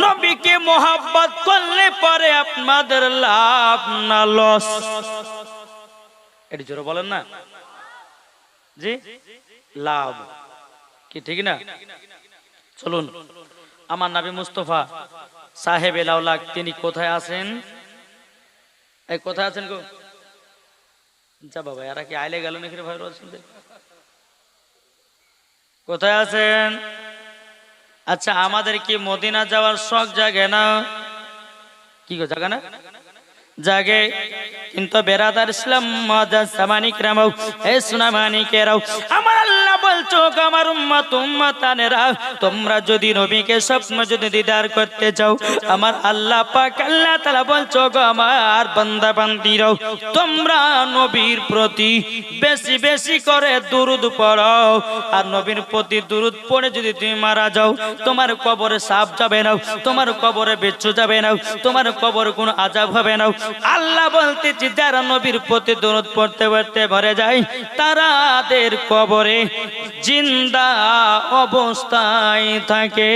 নবীকে মোহাব্বত করলে পরে আপনাদের লাভ না লস? এটি জোরে বলেন না জি, লাভ কি ঠিক না? চলুন আমার নবী মুস্তাফা সাহেবে লাউলাক তিনি কোথায় আছেন? এই কোথায় আছেন গো? যা বাবা এরা কি আইলে গেল নাকি রে ভাই? কোথায় আছেন? আচ্ছা আমাদের কি মদিনা যাওয়ার শখ জাগে না? কি গো জাগে না? জাগে, কিন্তু বেরাদার ইসলাম মানিকরাও এ সুনামানিকেরাও আমার আল্লাহ বলছো আমার উম্মত উম্মতানেরা, তোমরা যদি নবীকে স্বপ্ন যদি দিদার করতে চাও, আমার আল্লাহ পাক আল্লাহ তাআলা বলছো গো আমার বান্দা বান্দীরাও, তোমরা নবীর প্রতি বেশি বেশি করে দুরূদ পড়ো। আর নবীর প্রতি দুরূদ পড়ে যদি তুমি মারা যাও, তোমার কবরে সাপ যাবে না, তোমার কবরে বিচ্ছু যাবে না, তোমার কবরে কোনো আযাব হবে না। আল্লাহ বলতেছি যারা নবীর প্রতি দরুদ পড়তে পড়তে ভরে যায়, তারাদের কবরে জিন্দা অবস্থায় থাকে।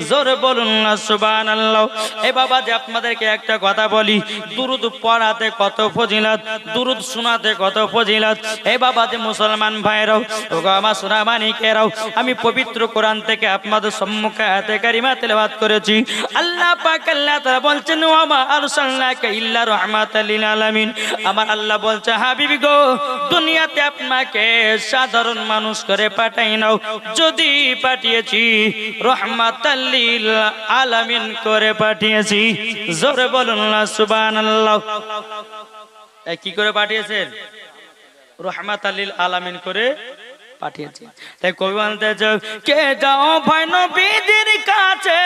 জোরে বলুন না সুবহানাল্লাহ। এ বাবা যে আপনাদেরকে একটা কথা বলি, দুরুদ পড়াতে কত ফজিলত, দুরুদ শোনাতে কত ফজিলত। এ বাবা যে মুসলমান ভাইরাও ওগো আমার সোনামানিকেরাও, আমি পবিত্র কোরআন থেকে আপনাদের সম্মুখে আয়াতে কারিমা তেলাওয়াত করেছি। আল্লাহ পাক আল্লাহ তাআলা বলছেন ওয়া মা আরসালনাকা ইল্লা রাহমাতাল লিল আলামিন। আমার আল্লাহ বলছে হাবিবি গো, দুনিয়াতে আপনাকে সাধারণ মানুষ করে পাঠাই নাও, যদি পাঠিয়েছি রাহমাতাল লিল আলামিন করে পাঠিয়েছি। জোরে বলুন না সুবহানাল্লাহ। কি করে পাঠিয়েছেন? রাহমাতাল লিল আলামিন করে পাঠিয়েছে। তাই কবি বলতেছে কে যাও ভাই নবীজির কাছে,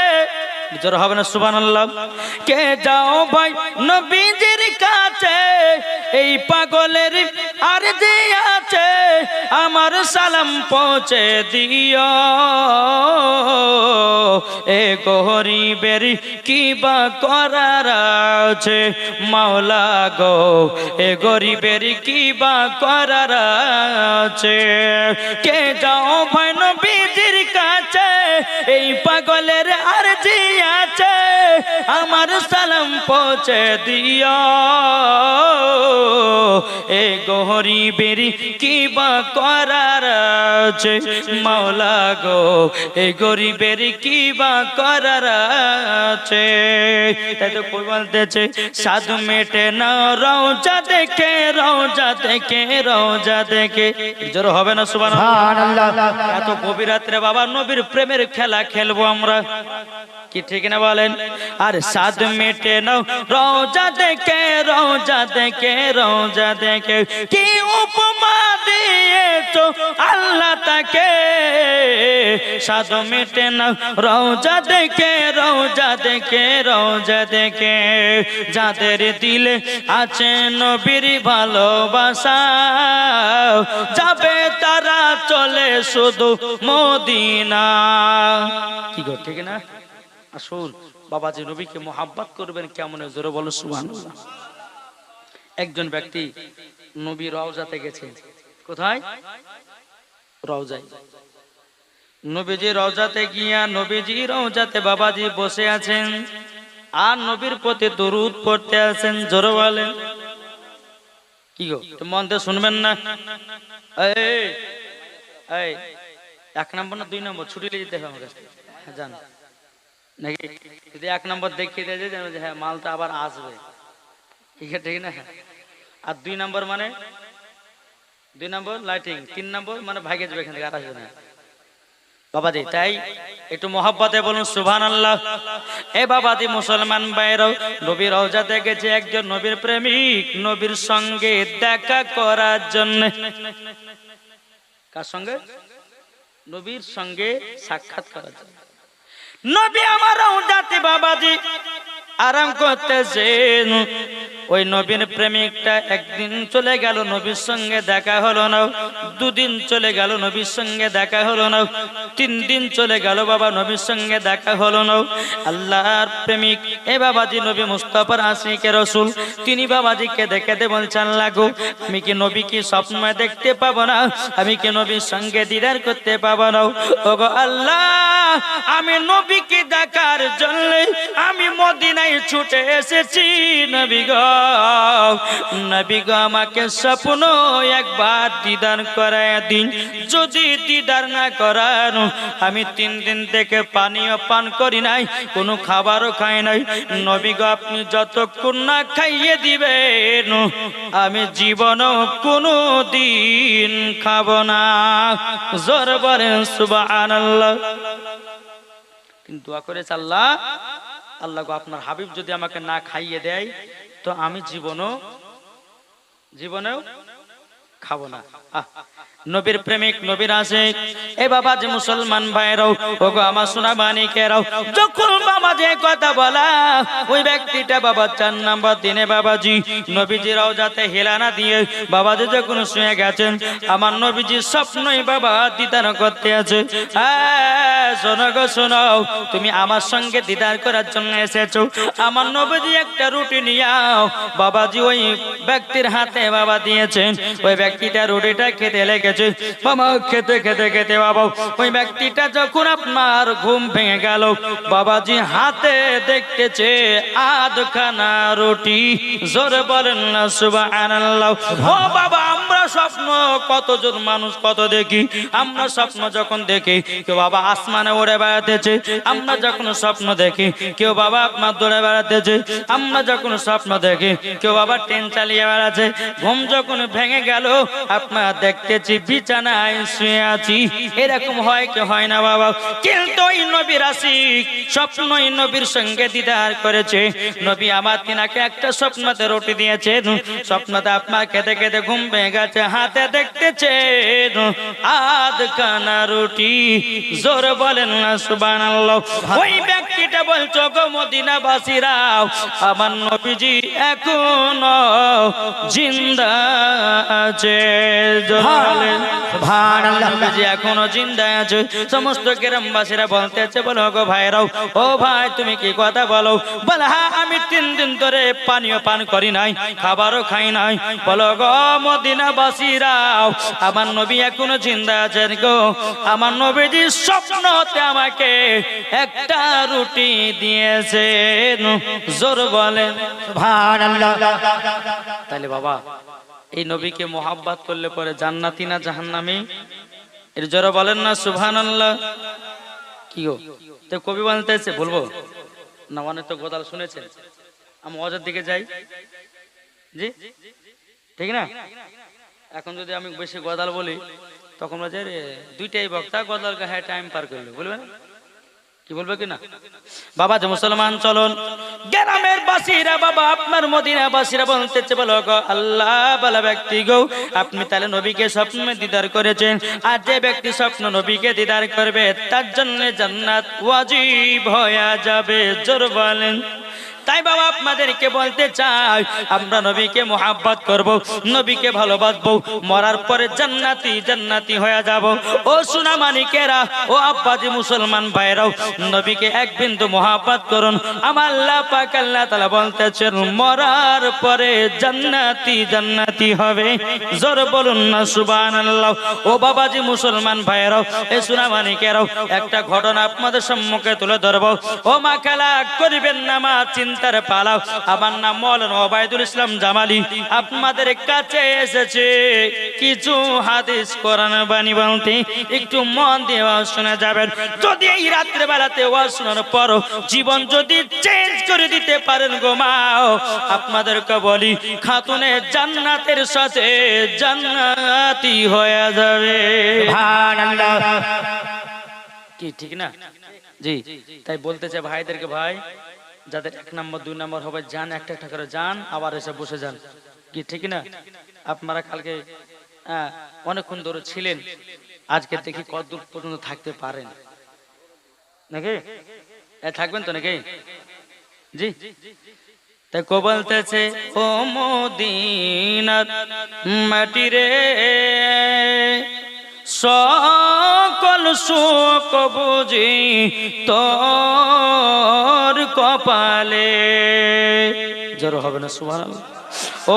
জোরে হবে না সুবহানাল্লাহ। কে যাও ভাই নবীজির কাছে, এই পাগলের আরজি আছে, আমার সালাম পৌঁছে দিও। এ গরিবের কি বা করার আছে মাওলা গো, এ গরিবের কি বা করার আছে। কে যাও ভাই নবীজির কাছে, এই পাগলের আরজি আছে, আমার সালাম পৌঁছে দিও। এ গরিবের কি বা করার আছে মাওলা গো, এ গরিবের কি বা করার আছে। তাই তো কই বলতেছে সাধু মেটে না রওজা দেখে, রওজা দেখে, রওজা দেখে। জোর হবে না সুবহানাল্লাহ। এত গভীর রাত্রে বাবা নবীর প্রেমের খেলা খেলবো আমরা, কি ঠিক না বলেন? আর সাদ মেটে নাও রওজা দেখে, রওজা দেখে, রওজা দেখে। কি উপমা দিয়েছো আল্লাহ তাকে, সাদ মেটে নাও রওজা দেখে, রওজা দেখে, রওজা দেখে। যাদের দিলে আছে নবীর ভালোবাসা, যাবে তারা চলে শুধু মদিনা। কি গো ঠিক না? আসুন বাবাজি নবীকে মোহাব্বত করবেন কেমন, জোরে বলো সুবহানাল্লাহ। একজন ব্যক্তি নবী রওজাতে গেছে। কোথায়? রওজায়। নবীজি রওজাতে গিয়া নবীজি রওজাতে বাবাজি বসে আছেন আর নবীর প্রতি দরুদ পড়তে আছেন। জোরে বলেন কি গো, মন দিয়ে শুনবেন না? এই এই 1 নম্বর না 2 নম্বর ছুটি লিয়ে যেতে হবে আমার কাছে, জান নাকি? যদি 1 নম্বর দেখিয়ে দেয় যে হ্যাঁ মালটা আবার আসবে, ঠিক আছে ঠিক না? আর 2 নম্বর মানে 2 নম্বর লাইটিং, 3 নম্বর মানে ভাগে যাবে এখান থেকে, আর আসবে না বাবাজি। তাই একটু মহব্বতে বলুন সুবহানাল্লাহ। এ বাবাজি মুসলমান ভাইরাও, নবীর রওজাতে গেছে একজন নবীর প্রেমিক নবীর সঙ্গে দেখা করার জন্য। কার সঙ্গে? নবীর সঙ্গে সাক্ষাৎ করার জন্য। নবী আমার রওজাতে বাবাজি আরাম করতেছেন। ওই নবীর প্রেমিকটা একদিন চলে গেল, নবীর সঙ্গে দেখা হলো না। দুদিন চলে গেল, নবীর সঙ্গে দেখা হলো না। 3 দিন চলে গেল বাবা, নবীর সঙ্গে দেখা হলো না। আল্লাহর প্রেমিক এ বাবাজি নবী মুস্তাফার আশিকে রাসূল, তিনি বাবাজিকে দেখে বলছেন, লাগো আমি কি নবীকে স্বপ্নে দেখতে পাবো না? আমি কি নবীর সঙ্গে দিদার করতে পাবো না? ওগো আল্লাহ, আমি নবীকে দেখার জন্য আমি মদিনায় ছুটে এসেছি। নবী গো, নবী গো, আমাকে স্বপ্ন একবার দিদার করায় দিন। যদি দিদার না করান, আমি 3 দিন থেকে পানিও পান করি নাই, কোনো খাবারও খাই নাই। নবী গো, আপনি যতক্ষণ না খাইয়ে দিবেন আমি জীবনও কোনো দিন খাবো না। জোর বলেন সুবহানাল্লাহ। কিন্তু দোয়া করেছে, আল্লাহ আল্লাহ গো, আপনার হাবিব যদি আমাকে না খাইয়ে দেয় তো আমি জীবনেও খাবো না। নবীর প্রেমিক, নবীর আশিক এ বাবা যে মুসলমান ভাইরাও, ওগো আমার সোনা মানিকেরাও, যখন বাবা যে কথা বলা ওই ব্যক্তিটা বাবা 4 নাম্বার দিনে বাবাজি নবীজি রওজাতে হেলানা দিয়ে বাবাজি যখন শুয়ে গেছেন, আমার নবীজি স্বপ্নই বাবা দিদার করতে আছে। শোনো গো শোনো, তুমি আমার সঙ্গে দিদার করার জন্য এসেছো। আমার নবীজি একটা রুটি নিয়াও বাবাজি ওই ব্যক্তির হাতে বাবা দিয়েছেন। ওই ব্যক্তিটা রুটিটা খেতে লেগেছে বাবা, খেতে খেতে খেতে বাবা ওই ব্যক্তিটা যখন আপনার ঘুম ভেঙে গেল, বাবাজি হাতে দেখতেছে আধখানা রুটি। জোরে বলেন না সুবহানাল্লাহ। ও বাবা, আমরা স্বপ্ন কতজন মানুষ কত দেখি। আমরা স্বপ্ন যখন দেখি, কেউ বাবা আসমানে উড়ে বেড়াতেছে। আমরা যখন স্বপ্ন দেখি, কেউ বাবা আপনার দৌড়ে বেড়াতেছে। আমরা যখন স্বপ্ন দেখি, কেউ বাবা ট্রেন চালিয়ে বেড়াচ্ছে। ঘুম যখন ভেঙে গেল, আপনার দেখতেছি বিছানায় শুয়ে আছি। এরকম হয় কি হয় না বাবা? কিন্তু ওই নবীর আশিক স্বপ্নই নবীর সঙ্গে দিদার করেছে। নবী আমার তিনাকে একটা স্বপ্নতে রুটি দিয়েছে। স্বপ্নতে আপনার খেতে খেতে ঘুম ভেঙে গেছে, হাতে দেখতেছে আধখানা রুটি। জোর বলেন না সুবহানাল্লাহ। ওই ব্যক্তিটা বলছো, গো মদিনাবাসীরা, আমার নবীজি এখনো জিন্দা আছে। এখনো জিন্দা আছে। সমস্ত গ্রামবাসীরা বলতেছে, বলো গো ভাইরাও, ও ভাই তুমি কি কথা বলো? বলে হ্যাঁ, আমি 3 দিন ধরে পানীয় পান করি নাই, খাবারও খাই নাই। বলো গো মদিনাবাসীরা, আমার নবী এখনো জিন্দা আছেন গো। আমার নবীজি স্বপ্নতে আমাকে একটা রুটি দিয়েছেন। জোর বলেন সুবহানাল্লাহ। তাহলে বাবা, এই নবীকে মোহাব্বত করলে পরে জান্নাতি না জাহান্নামী? এর জোরে বলেন না সুবহানাল্লাহ। কি গো, তো কবি বলতেছে, বলবো না? অনেক তো গদাল শুনেছেন। আমি ওয়াজের দিকে যাই, জি ঠিক না? এখন যদি আমি বেশি গদাল বলি, তখন বলছে দুইটাই বক্তা গদাল গায়ে টাইম পার করলো, বলবে না? কি বলবে কি না? বাবা যে মুসলমান চলুন, গ্রামের বাসীরা বাবা আপনার মদিনাবাসীরা বলতেছে, বলো গো আল্লাহ বলা ব্যক্তি গো, আপনি তাহলে নবীকে স্বপ্নে দিদার করেছেন। আর যে ব্যক্তি স্বপ্ন নবীকে দিদার করবে, তার জন্য জান্নাত ওয়াজিব হয়ে যাবে। জোর বলেন। তাই বাবা আপনাদেরকে বলতে চাই, আমরা নবীকে মোহাব্বত করব, নবীকে ভালোবাসবো, মরার পরে জান্নাতি জান্নাতি হয়ে যাব। ও সোনা মানিকেরা, ও আব্বাজি মুসলমান ভাইরাও, নবীকে এক বিন্দু মোহাব্বত করুন। আমার আল্লাহ পাক আল্লাহ তাআলা বলতেছেন, মরার পরে জান্নাতি জান্নাতি হবে। জোর বলুন না সুবহানাল্লাহ। ও বাবাজি মুসলমান ভাইরাও, এ সোনা মানিকেরাও, একটা ঘটনা আপনাদের সম্মুখে তুলে ধরব। ও মা খেলা করিবেন না মা, চিন্তার পালাও। আমার নাম মাওলানা ওবায়দুল ইসলাম জামালি। আপনাদের কাছে এসেছে কিছু হাদিস কোরআন বাণী বলতে, একটু মন দিয়ে শুনে যাবেন। যদি এই রাত্রে বেলাতে ওয়াজ শোনার পর জীবন যদি চেঞ্জ করে দিতে পারেন গো মাও, আপনাদেরকে বলি খাতুনে জান্নাতের সাথে জান্নাতি হয়ে যাবে। সুবহানাল্লাহ। কি ঠিক না? জি, তাই বলতে চাই ভাইদেরকে, ভাই যাদের 1 নম্বর 2 নম্বর হবে, যান একটা একটা করে যান, আবার এসে বসে যান। কি ঠিক না? আপনারা কালকে অনেকক্ষণ ধরে ছিলেন, আজকে দেখি কত দূর পর্যন্ত থাকতে পারেন নাকি? থাকবেন তো নাকি? জি, দেখো বলতেছে ও মদিনার মাটি রে সকল সুখ বুঝি তোর কপালে। জোর হবে না সুবহানাল্লাহ।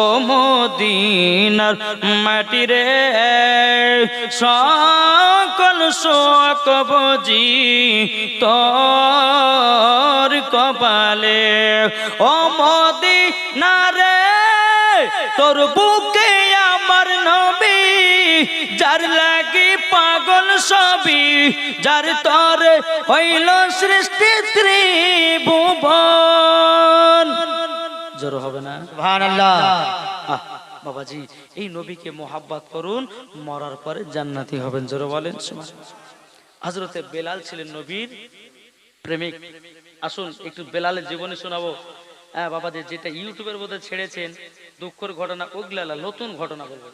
ও মদিনার মাটি রে সকল সুখ বুঝি তোর কপালে। ও মদিনা রে তোর বুকে আমার নবী, যার লাগি পাগল সবই, যার তোর হইল সৃষ্টি ত্রিভুবন। জোর হবে না সুবহানাল্লাহ। বাবাজি এই নবীকে মোহাব্বত করুন, মরার পরে জান্নাতি হবেন। জোর বলেন সুবহানাল্লাহ। হযরতে বেলাল ছিলেন নবীর প্রেমিক। আসুন একটু বেলালের জীবনী শোনাবো। হ্যাঁ বাবাজি, যেটা ইউটিউবের মধ্যে ছেড়েছেন দুঃখের ঘটনা, ওগুলা নতুন ঘটনা বলবো।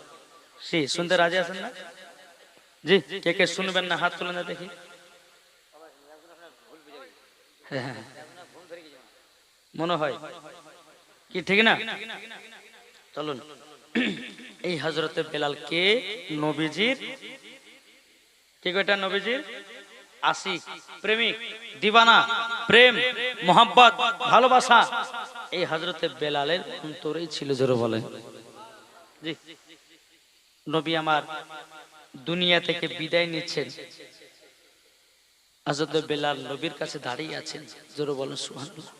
সে শুনতে রাজি আছেন না? জি, কে কে শুনবেন না হাত তুলে না দেখি। হ্যাঁ মনে হয় কি ঠিক না? চলুন, এই হযরতে বেলাল কে? নবীজির কে? কয়টা নবীজির আশিক, প্রেমিক, দিবানা, প্রেম, মোহাব্বত, ভালোবাসা এই হযরতে বেলালের অন্তরেই ছিল। জোরে বলেন জি। নবী আমার দুনিয়া থেকে বিদায় নিচ্ছেন, হযরতে বেলাল নবীর কাছে দাঁড়িয়ে আছেন। জোরে বলেন সুবহানাল্লাহ।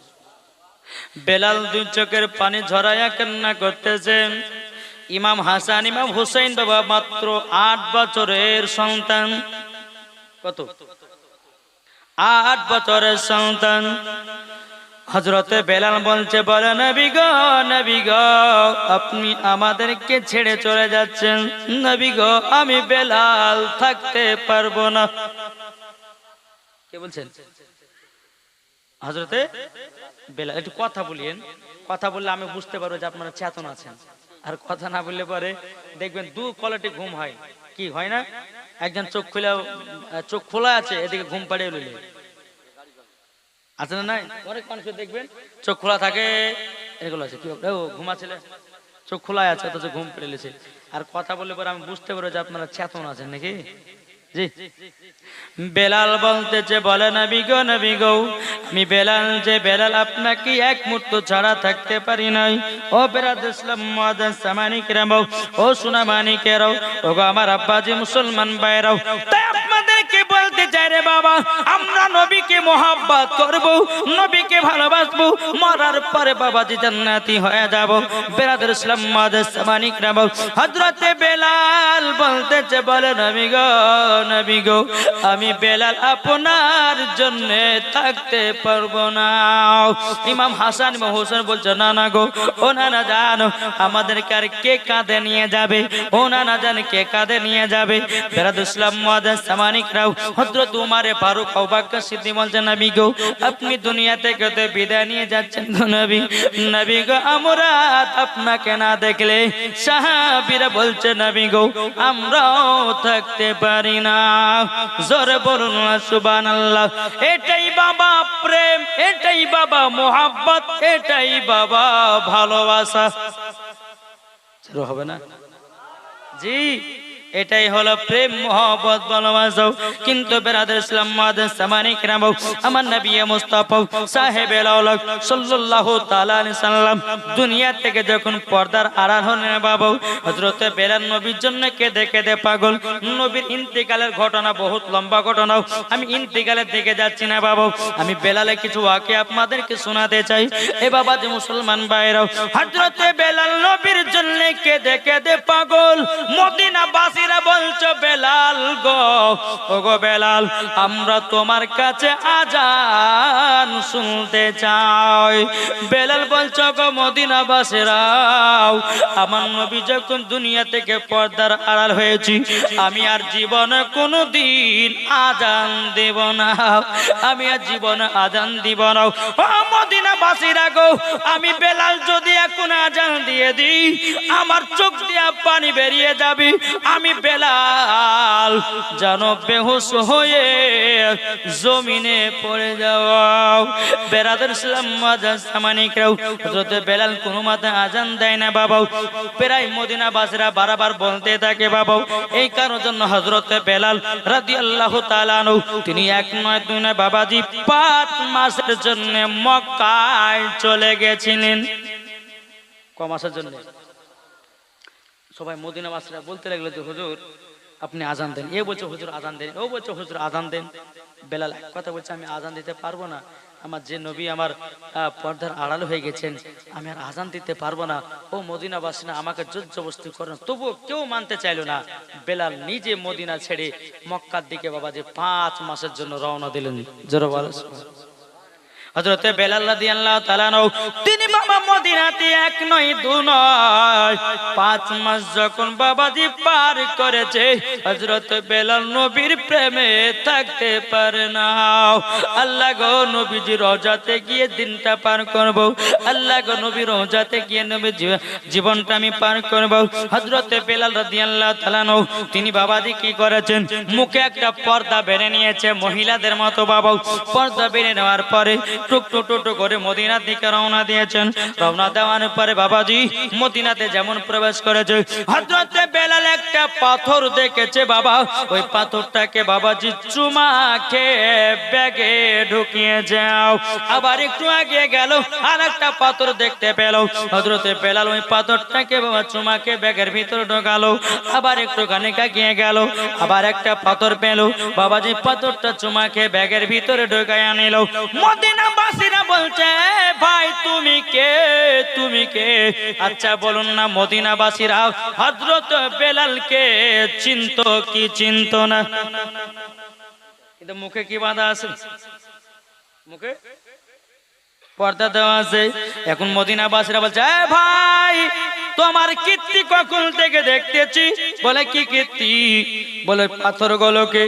বেলাল দুই চোখের পানি ঝরাইয়া কান্না করতেছেন। ইমাম হাসান ইমাম হুসাইন বাবা মাত্র 8 বছরের সন্তান। কত? 8 বছরের সন্তান। হযরতে বেলাল বলছে, বলে নবী গো, নবী গো, আপনি আমাদেরকে ছেড়ে চলে যাচ্ছেন। নবী গো, আমি বেলাল থাকতে পারবো না। কে বলছেন? হযরতে বেলাল। একটু কথা বলিয়েন, কথা বললে আমি বুঝতে পারবো যে আপনারা চেতন আছেন। আর কথা না বললে পরে দেখবেন দু কোয়ালিটি ঘুম হয়। কি হয় না? একজন চোখ খোলা আছে, এদিকে ঘুম পাড়িয়ে লইলে আছে না? নাই, অনেক মানুষের দেখবেন চোখ খোলা থাকে, এগুলো আছে কি ঘুমাচ্ছিলে, চোখ খোলা আছে অথচ ঘুম পেড়েছে। আর কথা বললে পরে আমি বুঝতে পারবো যে আপনারা চেতন আছেন নাকি। জি, বেলাল বলতেছে, বলে নবী গো, নবী গো, আমি বেলাল যে বেলাল আপনাকে এক মুহূর্ত ছাড়া থাকতে পারি নাই। ও বেরাদ ইসলাম মুআজ্জাজ সামানিকরাও, ও সুনামানিকেরাও, ও গো আমার আব্বাজি মুসলমান ভাইরাও, তাই আপনাদেরকে বলতে চাই রে বাবা, আমরা নবীকে মোহাব্বত করব, নবীকে ভালোবাসবো, মরার পরে বাবাজি জান্নাতি হয়ে যাব। বেরাদ ইসলাম মুআজ্জাজ সামানিকরাও, হযরতে বেলাল বলতেছে, বলে নবী গো, নবী গো, আমি বেলাল আপনার জন্য থাকতে পারবো না। ইমাম হাসান ইমাম হোসেন বলছে, না না গো, ও না না জানো আমাদেরকে আর কে কাঁধে নিয়ে যাবে? ও না না জান কে কাঁধে নিয়ে যাবে? বেরাদ ইসলাম মুআজ্জাজ সামানিকরাও, হযরত উমর ফারুক আবু বকর সিদ্দিক বলছে, নবী গো, আপনি দুনিয়া থেকে তো বিদায় নিয়ে যাচ্ছেন গো নবী। নবী গো, আমরা আপনাকে না দেখলে, সাহাবীরা বলছে, নবী গো, আমরাও থাকতে পারি না। জোরে বলুন না সুবহানাল্লাহ। এটাই বাবা প্রেম, এটাই বাবা মোহাব্বত, এটাই বাবা ভালোবাসা। হবে না? জি, এটাই হলো প্রেম, মোহাব্বত, ভালোবাসা। কিন্তু বেরাদার ইসলাম মুআজ্জাজ সামানিকরাও, আমার নবী মুস্তাফা সাহেবে আওলাদ সাল্লাল্লাহু তাআলা আলাইহি সাল্লাম দুনিয়া থেকে যখন পর্দার আড়াল হলেন বাবা, হযরতে বেলাল নবীর জন্য কেঁদে কেঁদে পাগল। নবীর ইন্তেকালের ঘটনা বহুত লম্বা ঘটনা, আমি ইন্তেকালের দিকে যাচ্ছি না বাবা, আমি বেলালের কিছু ওয়াকিয়া আপনাদেরকে শোনাতে চাই। এ বাবা যে মুসলমান ভাইরাও, হযরতে বেলাল নবীর জন্য কেঁদে কেঁদে পাগল। মদিনা বাসীরা বলছো, বেলাল গো, ও গো বেলাল, আমরা তোমার কাছে আজান শুনতে চাই। বেলাল বলছো, গো মদিনা বাসীরাও, আমার নবী যখন দুনিয়া থেকে পর্দার আড়াল হয়েছি, আমি আর জীবনে কোনোদিন আজান দেব না, আমি আর জীবনে আজান দিব না। ও মদিনা মদিনাবাসীরা গো, আমি বেলাল যদি এখন আজান দিয়ে দিই আমার চোখ দিয়ে পানি বেরিয়ে যাবে, আমি বেলাল যেন বেহুশ হয়ে জমিনে পড়ে যাও। বেরাদার ইসলাম মুআজ্জিন সামানিকরাও, হযরত বেলাল কোনো মাথায় আজান দেয় না বাবা, প্রায় মদিনাবাসীরা বারবার বলতে থাকে বাবা। এই কারণের জন্য হযরত বেলাল রাদিয়াল্লাহু তাআলা আনহু তিনি এক নয় দুই নয় বাবাজি 5 মাসের জন্য মক্কায় চলে গেছিলেন। ক মাসের জন্য? সবাই মদিনাবাসীরা বলতে লাগলো যে হুজুর আপনি আজান দেন, এ বলছে হুজুর আজান দেন, ও বলছে হুজুর আজান দেন। বেলাল এক কথা বলছে আমি আজান দিতে পারবো না, আমার যে নবী আমার পর্দার আড়াল হয়ে গেছেন আমি আর আজান দিতে পারবো না। ও মদিনাবাসীরা আমাকে জোর জবরদস্তি করেন, তবুও কেউ মানতে চাইলো না। বেলাল নিজে মদিনা ছেড়ে মক্কার দিকে বাবা যে 5 মাসের জন্য রওনা দিলেন। জোরে বলো হযরত বেলাল রাদিয়াল্লাহু তাআলা আনহু তিনি বাবা মদিনাতে এক নয় দু নয় 5 মাস যখন বাবাজি পার করেছে, হযরত বেলাল নবীর প্রেমে থাকতে পারে না। আল্লাহ গো নবীজি রওজাতে গিয়ে দিনটা পার করব, আল্লাহ গো নবীর রওজাতে গিয়ে নবীর জীবনটা আমি পার করব। হযরত বেলাল রাদিয়াল্লাহু তাআলা আনহু তিনি বাবাজি কি করেছেন, মুখে একটা পর্দা বেঁধে নিয়েছে মহিলাদের মতো বাবা। পর্দা বেঁধে নেওয়ার পরে টুকটুক করে মদিনার দিকে রওনা দিয়েছেন। রওনা দেওয়ার পরে বাবাজি মদিনাতে যেমন প্রবেশ করেছে, হযরত বেলাল একটা পাথর দেখেছে বাবা, ওই পাথরটাকে বাবাজি চুমা খেয়ে ব্যাগে ঢুকিয়ে যাও। আবার একটু আগে গেল আর একটা পাথর দেখতে পেল, হযরত বেলাল ওই পাথরটাকে বাবা চুমা খেয়ে ব্যাগের ভিতরে ঢোকালো। আবার একটু খানিক এগিয়ে গেল আবার একটা পাথর পেল, বাবাজি পাথরটা চুমা খেয়ে ব্যাগের ভিতরে ঢোকায় আনিল। মদিনাবাসীরা বলছে ভাই তুমি কে, তুমি কে? আচ্ছা বলুন না মদিনাবাসীরা হযরত বেলালকে চিনতো কি চিনতো না? কিন্তু মুখে কি বাঁধা আছে? মুখে পর্দা দেওয়া আছে। এখন মদিনাবাসীরা বলছে ভাই তোমার কীর্তি কখন থেকে দেখতেছি। বলে কি কীর্তি? বলে পাথরগুলোকে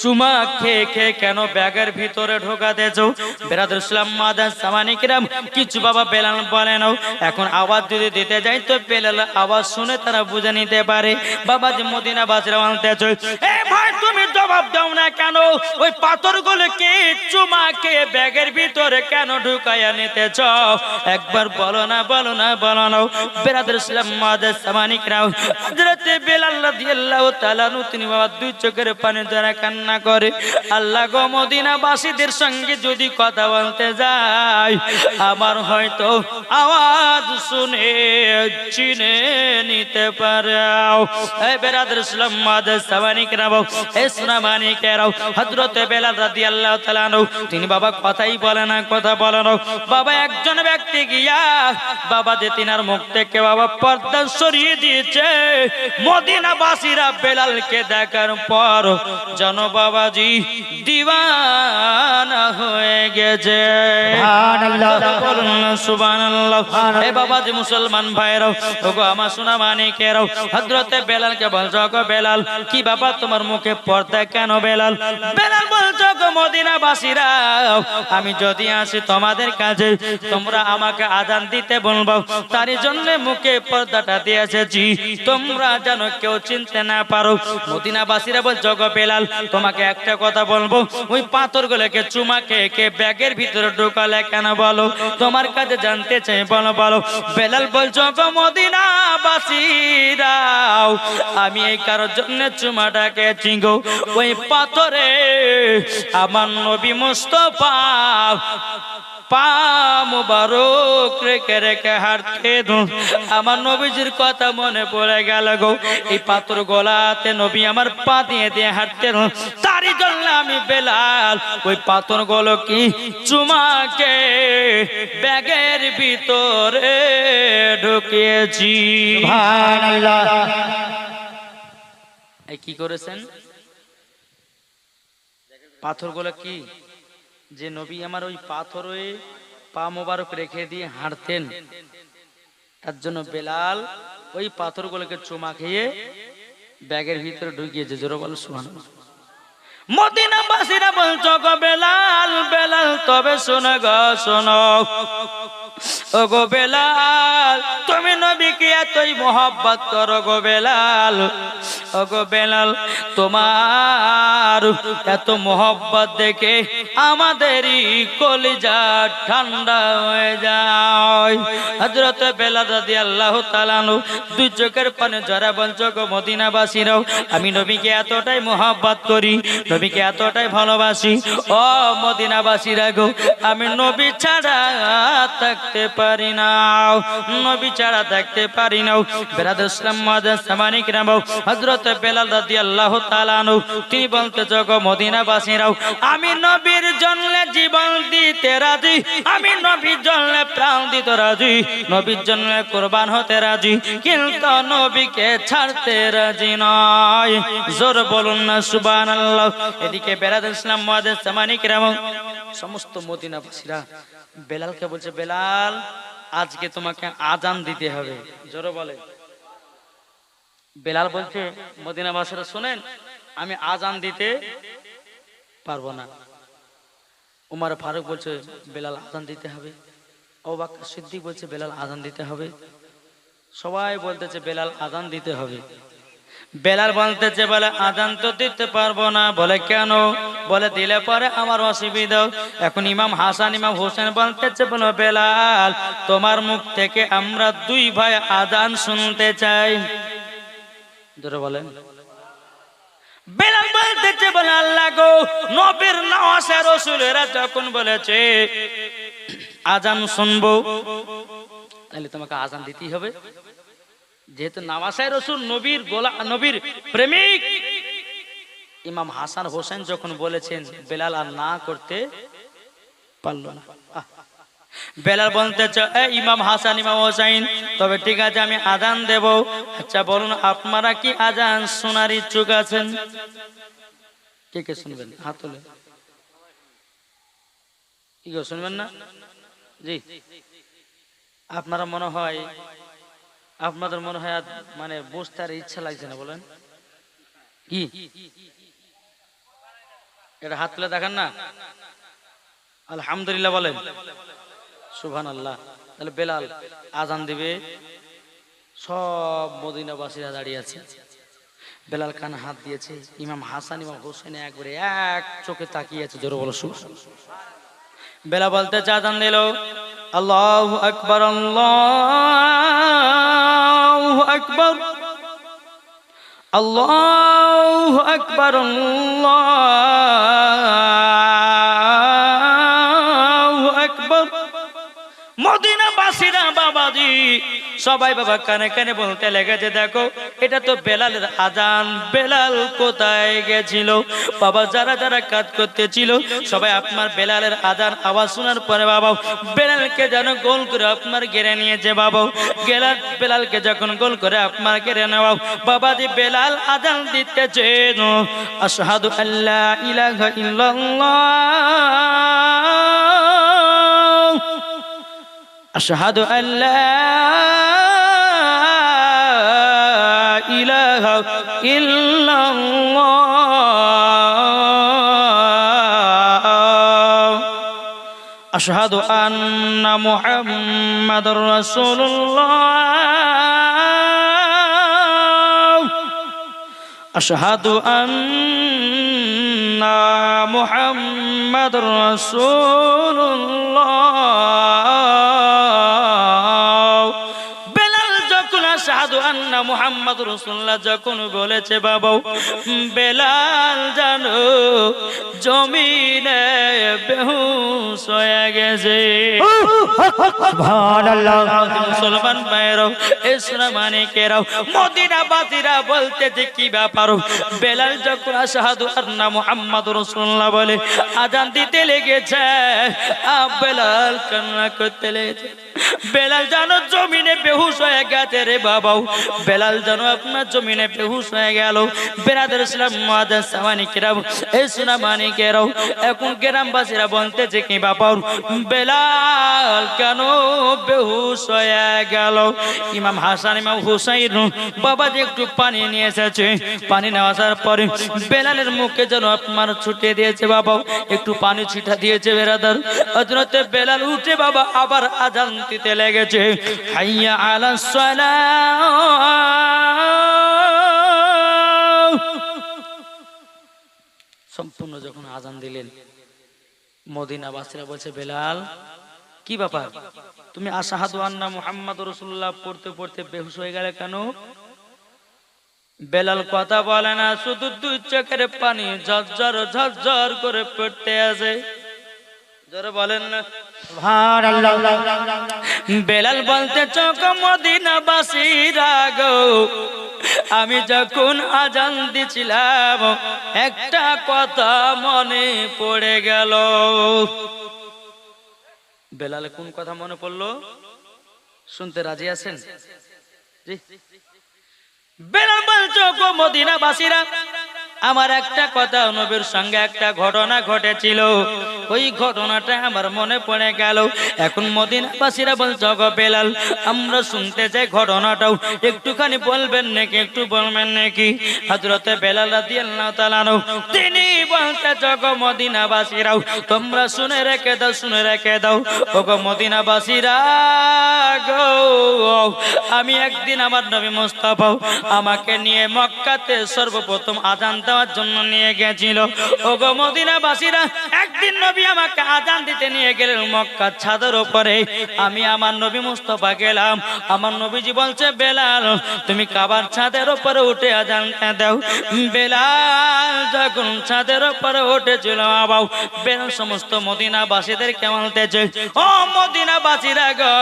চুমা খেয়ে খেয়ে কেন ব্যাগের ভিতরে ঢোকাতেছো? বেরাদুল ইসলাম মুআজ্জিন সামানিকরাম কিছু বাবা বেলাল বলে নাও, এখন আওয়াজ যদি দিতে যাই তো বেলাল আওয়াজ শুনে তারা বুঝে নিতে পারে। বাবা যে মদিনাবাসীরা বলতেছে এ ভাই তুমি জবাব দাও না কেন, ওই পাথরগুলোকে চুমা খেয়ে ব্যাগের ভিতরে কেন ঢুকাইয়া নিতেছ? একবার বলো না বলো না বলো না। বেরাদুল ইসলাম মুআজ্জিন সামানিকরাম হযরত বেলাল রাদিয়াল্লাহু তাআলা আনহু তিনি বাবা দুই চোখের পানি দ্বারা কান্না করে, আল্লাহ গো মদিনাবাসীদের সঙ্গে যদি কথা বলতে যাই আমার হয়তো আওয়াজ শুনে চিনে নিতে পারে। এই বেরাদুল ইসলাম মুআজ্জিন সামানিকরাম এই সুনামানিকেরাও হযরত বেলাল রাদিয়াল্লাহু তাআলা আনহু তিনি বাবা কথাই বলে না, কথা বলে না। বাবা একজন ব্যক্তি গিয়া বাবা যে তিনার মুখ থেকে বাবা পর্দা সরিয়ে দিয়েছে। মদিনাবাসীরা বেলালকে দেখার পর যেন বাবাজি দিওয়ানা হয়ে গেছে। সুবহানাল্লাহ। এ বাবাজি মুসলমান ভাইরাও ওগো আমার সুনামানিকেরাও হযরত বেলালকে বলছো গো বেলাল কি বাবা তোমার মুখে পর্দা কেন? বেলাল বেলাল বলছো গো মদিনাবাসীরা আমি যদি আসি তোমাদের কাছে তোমরা আমাকে আযান দিতে বলবো, তার জন্য মুখে পর্দাটা দিয়ে এসেছি তোমরা যেন কেউ চিনতে না পারো। মদিনাবাসীরা বলছো গো বেলাল তোমাকে একটা কথা বলবো, ওই পাথরগুলোকে চুমা খেয়ে খেয়ে ব্যাগের ভিতরে ঢোকালে কেন বলো? তোমার কাছে জানতে চাই, বলো বলো। বেলাল বলছো গো মদিনাবাসীরা আমি এই কারোর জন্য চুমাটাকে চিঙ্গো, ওই পাথরে আমার নবী মুস্তাফা পা মুবারক রেখে রেখে হাঁটতে আমার নবীজির কথা মনে পড়ে গেল গো। এই পাথর গোলাতে নবী আমার পা দিয়ে দিয়ে হাঁটতে, তারই জন্য আমি বেলাল ওই পাথর গুলো কি চুমাকে ব্যাগের ভিতরে ঢুকিয়েছি। সুবহানাল্লাহ। এই কি করেছেন? পাথর গুলো কি যে নবী আমার ওই পাথরে পা মোবারক রেখে দিয়ে হাঁটতেন, তার জন্য বেলাল ওই পাথরগুলোকে চুমা খেয়ে ব্যাগের ভিতরে ঢুকিয়েছে। জোরে বলো সুবহানাল্লাহ। মদিনাবাসীরা বলছো গো বেলাল বেলাল তবে শোনো গো শোনো ও গো বেলাল তুমি নবীকে এতই মোহাব্বত করো গো বেলাল ও গো বেলাল তোমার এত মোহাব্বত দেখে আমাদেরই কলিজা ঠান্ডা হয়ে যায়। হযরত বেলাল রাদিয়াল্লাহু তাআলা আনহু দুই চোখের পানি ঝরা বলছো গো মদিনাবাসীরাও আমি নবীকে এতটাই মোহাব্বত করি নবীকে এতটাই ভালোবাসি ও মদিনাবাসীরা গো আমি নবী ছাড়া থাকতে পারি না নবী ছাড়া থাকতে পারি না। বেরাদর ইসলাম মুআজ্জাজ সামানী কিরাম হযরত বেলাল রাদিয়াল্লাহু তাআলা আনহু তিনি বলতেছে গো মদিনাবাসীরাও আমি নবীর জন্য জীবন দিতে রাজি আমি নবীর জন্য প্রাণ দিতে রাজি নবীর জন্য কুরবান হতে রাজি কিন্তু নবীকে ছাড়তে রাজি নয়। জোর বলুন না সুবহানাল্লাহ। এদিকে বেরাদর ইসলাম মুআজ্জাজ সামানী কিরাম সমস্ত মদিনাবাসীরা বেলালকে বলছে বেলাল আজকে তোমাকে আজান দিতে হবে। জোরে বলে। বেলাল বলছে মদিনাবাসীরা শুনেন আমি আজান দিতে পারবো না। উমর ফারুক বলছে বেলাল আজান দিতে হবে। আবু বকর সিদ্দিক বলছে বেলাল আজান দিতে হবে। সবাই বলতেছে বেলাল আজান দিতে হবে। বেলাল বলতেছে বলে আজান তো দিতে পারবো না। বলে কেন? বলে দিলে পরে আমার অসুবিধা। এখন ইমাম হাসান ইমাম হোসেন বলতেছে বলো বেলাল তোমার মুখ থেকে আমরা দুই ভাই আজান শুনতে চাই। জোরে বলেন। বেলাল বলতেছে বলে আল্লাহ গো নবীর নওয়াসে রাসূলেরা যখন বলেছে আজান শুনবো তাহলে তোমাকে আজান দিতেই হবে। যেহেতু নামাসায় রসুল নবীর গোলা নবীর প্রেমিক ইমাম হাসান হোসেন যখন বলেছেন বেলাল আর না করতে পারলো না। বেলাল বলতেছে ইমাম হাসান ইমাম হোসেন তবে ঠিক আছে আমি আজান দেব। আচ্ছা বলুন আপনারা কি আজান শোনার ইচ্ছুক আছেন? কে কে শুনবেন হাত তুলে। কি গো শুনবেন না? জি আপনারা মনে হয় আপনাদের মনে হয় মানে বুঝতে আর ইচ্ছা লাগছে না বলেন কি? এটা হাত তুলে দেখেন না। আলহামদুলিল্লাহ বলেন সুবহানাল্লাহ। তাহলে বেলাল আজান দিবে সব মদিনাবাসীরা দাঁড়িয়ে আছে। বেলাল কানে হাত দিয়েছে। ইমাম হাসান ইমাম হোসেন একবারে এক চোখে তাকিয়ে আছে। জোরে বলো সুবহানাল্লাহ। বেলাল বলতে আজান দিল আল্লাহু আকবার আল্লাহু আকবার আল্লাহু আকবার আল্লাহু আকবার। মদিনাবাসীরা বাবাজি সবাই বাবা কানে কানে বলতে লেগেছে দেখো এটা তো বেলালের আজান। বেলাল কোথায় গেছিল? বাবা যারা যারা কাজ করতেছিল সবাই আপনার বেলালের আজান আওয়াজ শোনার পরে বাবা বেলালকে যেন গোল করে আপনার ঘিরে নিয়েছে। বাবা বেলালকে যখন গোল করে আপনার ঘিরে নেওয়া বাবাজি বেলাল আজান দিতেছে আশহাদু আল্লা ইলাহা ইল্লাল্লাহ আশহাদু আল্লা ইলাহা ইল্লাল্লাহ আশহাদু আন্না মুহাম্মাদুর রাসূলুল্লাহ আশহাদু আন্না মুহাম্মাদুর রাসূলুল্লাহ। আশহাদু আন্না মুহাম্মাদুর রাসূলুল্লাহ যখন বলেছে বাবা বেলাল জানো জমিনে বেহুশ হয়ে গেছে। সুবহানাল্লাহ। মুসলমান ভাইরাও ইসলাম মানিকেরাও মদিনাবাসীরা বলতেছে কি ব্যাপার? বেলাল যখন আশহাদু আন্না মুহাম্মাদুর রাসূলুল্লাহ বলে আজান দিতে লেগেছে বেলাল কান্না করতে লেগেছে। বেলাল জানো জমিনে বেহুশ হয়ে গেছে রে বাবাও, বেলাল জানো আপনার জমিনে বেহুশ হয়ে গেল। বেরাদার ইসলাম মুআজ্জাজ সামানি কিরাম, এই সোনা মানিকেরাও, এখন গ্রামবাসীরা বলতেছে কি বাবা বেলাল কেন বেহুশ হয়ে গেল? ইমাম হাসান ইমাম হুসাইন বাবাজি একটু পানি নিয়ে এসেছে, পানি নেওয়া আসার পরে বেলালের মুখে যেন আপনার ছুটে দিয়েছে বাবা, একটু পানি ছিটা দিয়েছে বেরাদার। হযরতে বেলাল উঠে বাবা আবার আযান দিতে লেগেছে, হাইয়া আলাস সালাহ। সম্পূর্ণ যখন আযান দিলেন মদিনাবাসীরা বলছে বেলাল কি ব্যাপার, তুমি আশহাদু আন্না মুহাম্মাদুর রাসূলুল্লাহ পড়তে পড়তে বেহুশ হয়ে গেলে কেন? বেলাল কথা বলে না, শুধু দুই চোখের পানি ঝরঝর ঝরঝর করে পড়তে আছে। জোরে বলেন না সুবহানাল্লাহ। বেলাল বলতে চোখ মদিনাবাসীরা গো, আমি যখন আযান দিছিলাম একটা কথা মনে পড়ে গেল। বেলালে কোন কথা মনে পড়লো শুনতে রাজি আছেন? জি। বেলাল বলছো গো মদিনাবাসীরা, আমার একটা কথা নবীর সঙ্গে একটা ঘটনা ঘটেছিল, ওই ঘটনাটা আমার মনে পড়ে গেল। এখন মদিনাবাসীরা বলছো গো বেলাল আমরা শুনতে চাই ঘটনাটাও একটুখানি বলবেন নাকি, একটু বলবেন নাকি? হযরতে বেলাল রাদিয়াল্লাহু তাআলা তিনি বলতেছো গো মদিনাবাসীরাও তোমরা শুনে রেখে দাও, শুনে রেখে দাও ও গো মদিনাবাসীরা গো, আমি একদিন আমার নবী মুস্তাফা আমাকে নিয়ে মক্কাতে সর্বপ্রথম আযান দেওয়ার জন্য নিয়ে গেছিল। ও গো মদিনাবাসীরা একদিন নবী আমাকে আযান দিতে নিয়ে গেলেন মক্কার ছাদের উপরে। আমি আমার নবী মুস্তাফা গেলাম, আমার নবীজি বলছে বেলাল তুমি কাবার ছাদের উপরে উঠে আযানটা দাও। বেলাল যখন ছাদের উপরে উঠেছিল আবাও বেলাল সমস্ত মদিনাবাসীদেরকে বলতেছে ও মদিনাবাসীরা গো,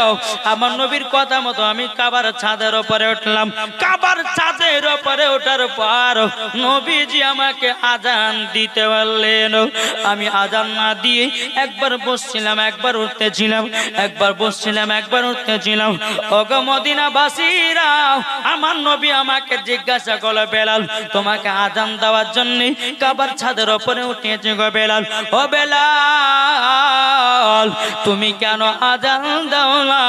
আমার নবীর কথা মতো আমি কাবার ছাদের উপরে উঠলাম। কাবার ছাদের উপরে ওঠার পর নবীজি আমাকে আযান দিতে বললেন। আমি আযান না দিয়ে একবার বসছিলাম, একবার উঠতেছিলাম, একবার বসছিলাম, একবার উঠতেছিলাম। ওগো মদিনাবাসীরা আমার নবী আমাকে জিজ্ঞাসা করলো বেলাল তোমাকে আযান দেওয়ার জন্য কাবার ছাদের উপরে উঠেছে গো বেলাল, ও বেলাল তুমি কেন আযান দাও না?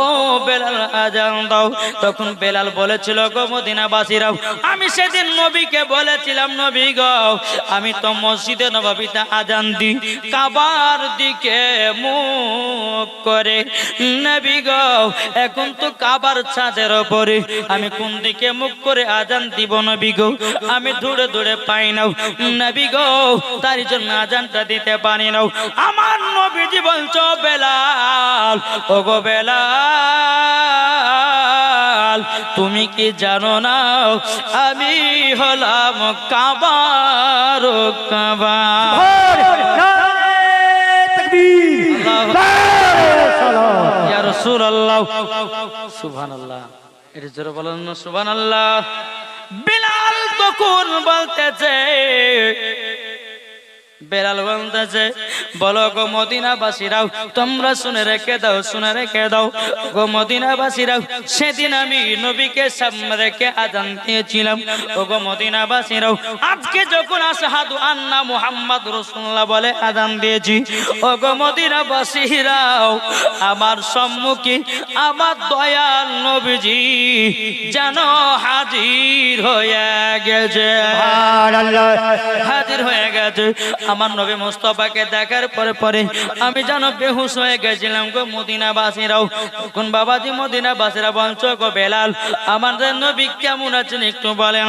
ও বেলাল আযান দাও। তখন বেলাল বলেছিল গো মদিনাবাসীরা আমি সেদিন নবীকে বলেছিলাম নবী গো আমি তো মসজিদে নববীতে আযান দিই কাবার দিকে মুখ করে, নবী গো এখন তো কাবার ছাদের উপরে আমি কোন দিকে মুখ করে আযান দিব নবী গো? আমি দূরে দূরে পাই না নবী গো, তার জন্য আযানটা দিতে পারি না। আমার নবীজি বলছো বেলাল ও গো বেলাল তুমি কি জানো না আমি হলাম কাবার কাবা? ইয়া রাসূলুল্লাহ সুবহানাল্লাহ, এটা জোরে বলেন না সুবহানাল্লাহ। বেলাল তখন বলতেছে, বেলাল বলতেছে বলো গো মদিনাবাসীরাও তোমরা শুনে রেখে দাও, শুনে রেখে দাও গো মদিনাবাসীরাও সেদিন আমি নবীকে সামনে রেখে আযান দিয়েছিলাম। ও গো মদিনাবাসীরাও আজকে যখন আশহাদু আন্না মুহাম্মাদুর রাসূলুল্লাহ বলে আযান দিয়েছি, ও গো মদিনাবাসীরাও আমার সম্মুখে আমার দয়াল নবীজি যেন হাজির হয়ে গেছে, হাজির হয়ে গেছে। আমার নবী মুস্তাফাকে দেখার পরে পরে আমি যেন বেহুশ হয়ে গেছিলাম গো মদিনাবাসীরাও। কোন বাবাজি মদিনাবাসীরা বলছো গো বেলাল আমাদের নবী কেমন আছেন একটু বলেন।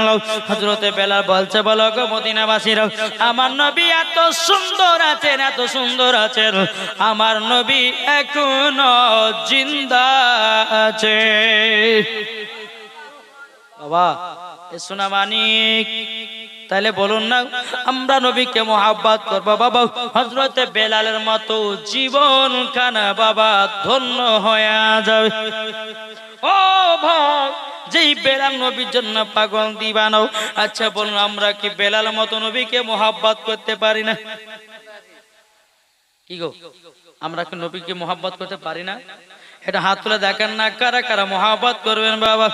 হযরতে বেলাল বলছে বলো গো মদিনাবাসীরাও আমার নবী এত সুন্দর আছেন, এত সুন্দর আছেন, আমার নবী এখনো জিন্দা আছে। বাবা এ সোনা মানিক তাহলে বলুন না আমরা নবীকে মোহাব্বত করবো বাবা, হযরতে বেলালের মতো জীবন খানা বাবা ধন্য হয়ে যাবে। ও ভাই যেই বেলাল নবীর জন্য পাগল দিবানো, আচ্ছা বলুন আমরা কি বেলাল মতো নবীকে মোহাব্বত করতে পারি না? কি গো আমরা কি নবীকে মোহাব্বত করতে পারি না? এটা হাত তুলে দেখেন না কারা কারা মহাব্বত করবেন বাবা।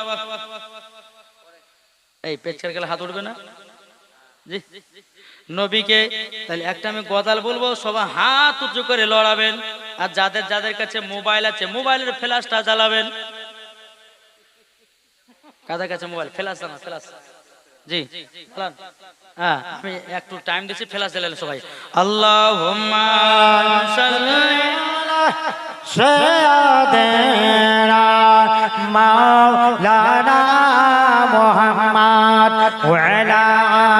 এই পেছার গেলে হাত উঠবে না জি নবীকে। তাহলে একটা আমি গজাল বলবো, সবাই হাত উঁচু করে লড়াবেন। আর যাদের যাদের কাছে মোবাইল আছে মোবাইলের ফ্ল্যাশটা জ্বালাবেন। কাদের কাছে মোবাইল ফ্ল্যাশ জানা ফ্ল্যাশ জি হ্যাঁ আমি একটু টাইম দিচ্ছি, ফ্ল্যাশ জ্বালালে সবাই। আল্লাহুম্মা সাল্লি سيدنا مولانا محمد وعلى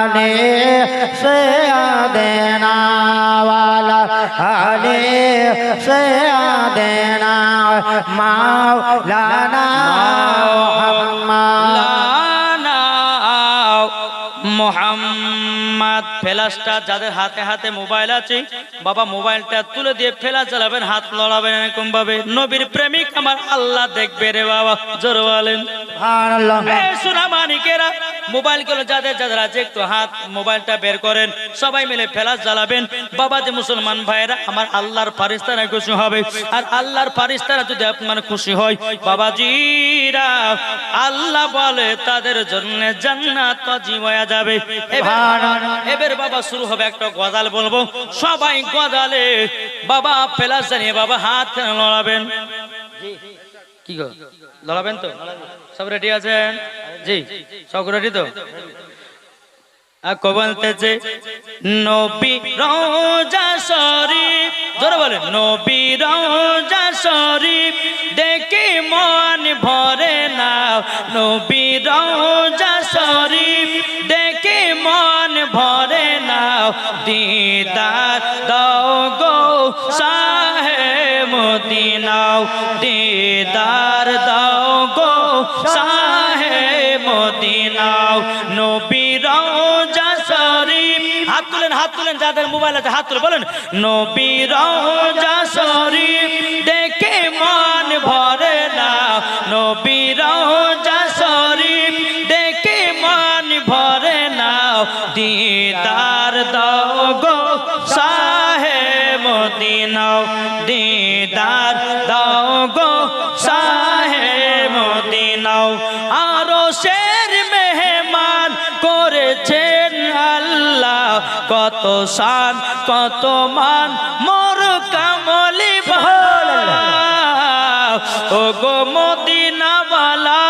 آل سيدنا وعلى آل سيدنا مولانا মোহাম্মদ। ফ্ল্যাশটা যাদের হাতে হাতে মোবাইল আছে বাবা মোবাইলটা তুলে দিয়ে ফ্ল্যাশ জ্বালাবেন, হাত লড়াবেন এরকম ভাবে। নবীর প্রেমিক আমার আল্লাহ দেখবে রে বাবা, জোরে বলেন সুবহানাল্লাহ। এই সোনা মানিকেরা মোবাইল গুলো যাদের যাদের আছে একটু হাত মোবাইলটা বের করেন, সবাই মিলে ফ্ল্যাশ জ্বালাবেন বাবা। যে মুসলমান ভাইরা আমার আল্লাহর ফারিস্তারা খুশি হবে, আর আল্লাহর ফারিস্তারা যদি আপনার খুশি হয় বাবাজিরা, আল্লাহ বলে তাদের জন্য জান্নাত ওয়াজিব হয়ে যাবে। এবার বাবা শুরু হবে একটা গজাল বলবো, সবাই গজালে বাবা ফ্ল্যাশ জ্বালিয়ে বাবা হাত লড়াবেন। কি গো লড়াবেন তো? সব রেডি আছেন জি? সব রেডি তো? বলতেছে নবী রওজা শরীফ, জোরে বলেন নবী রওজা শরীফ দেখে মন ভরে না। নবী রওজা শরীফ দেখে মন ভরে না। দিদার দাও গো শাহে মদিনা, দিদার দাও গো শাহে মদিনা। নবী রওজা শরীফ, হাত তুলেন হাত তুলেন যাদের মোবাইল আছে হাত তুলে বলেন নবী রওজা শরীফ দেখে মন ভরে না। নবী রওজা শরীফ দেখে মন ভরে না। দিদার দাও গো শাহে মদিনা, দিদার দাও গো শাহে মদিনা। আরো শের মেহমান করেছেন আল্লাহ, কত শান কত মান মোর কামলি বালা। ও গো মদিনাওয়ালা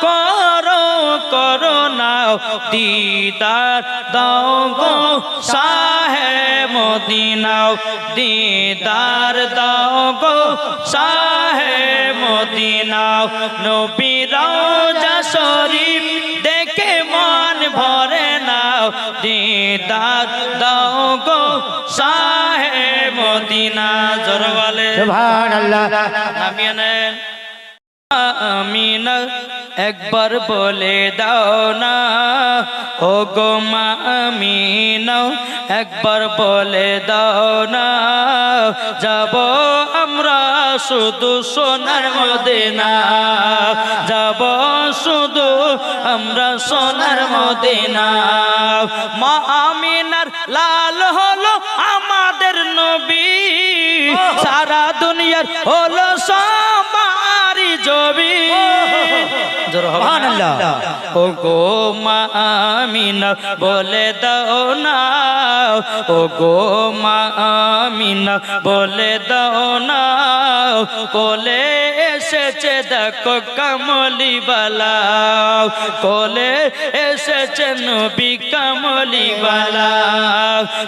করো করোনা, দিদার দাও গো শাহে মদিনা, দিদার দাও গো শাহে মদিনা। নবী রওজা শরীফ দেখে মন ভরে না। দিদার দাও গো শাহে মদিনা, জোরে বলে সুবহানাল্লাহ। আমিন আমিন একবার বলে দাও না ও গো মা আমিন, একবার বলে দাও না। যাব আমরা শুধু সোনার মদিনা, যাব শুধু আমরা সোনার মদিনা। মা আমিনার লাল হলো আমাদের নবী, সারা দুনিয়ার হলো সবারই জবি। সুবহানাল্লাহ। ও গো মা আমিনা বলে দাও না, ও গো মা আমিনা বলে দাও না। কোলে এসেছে দেখো কামলি বালা, কোলে এসেছে নবী কামলি বালা।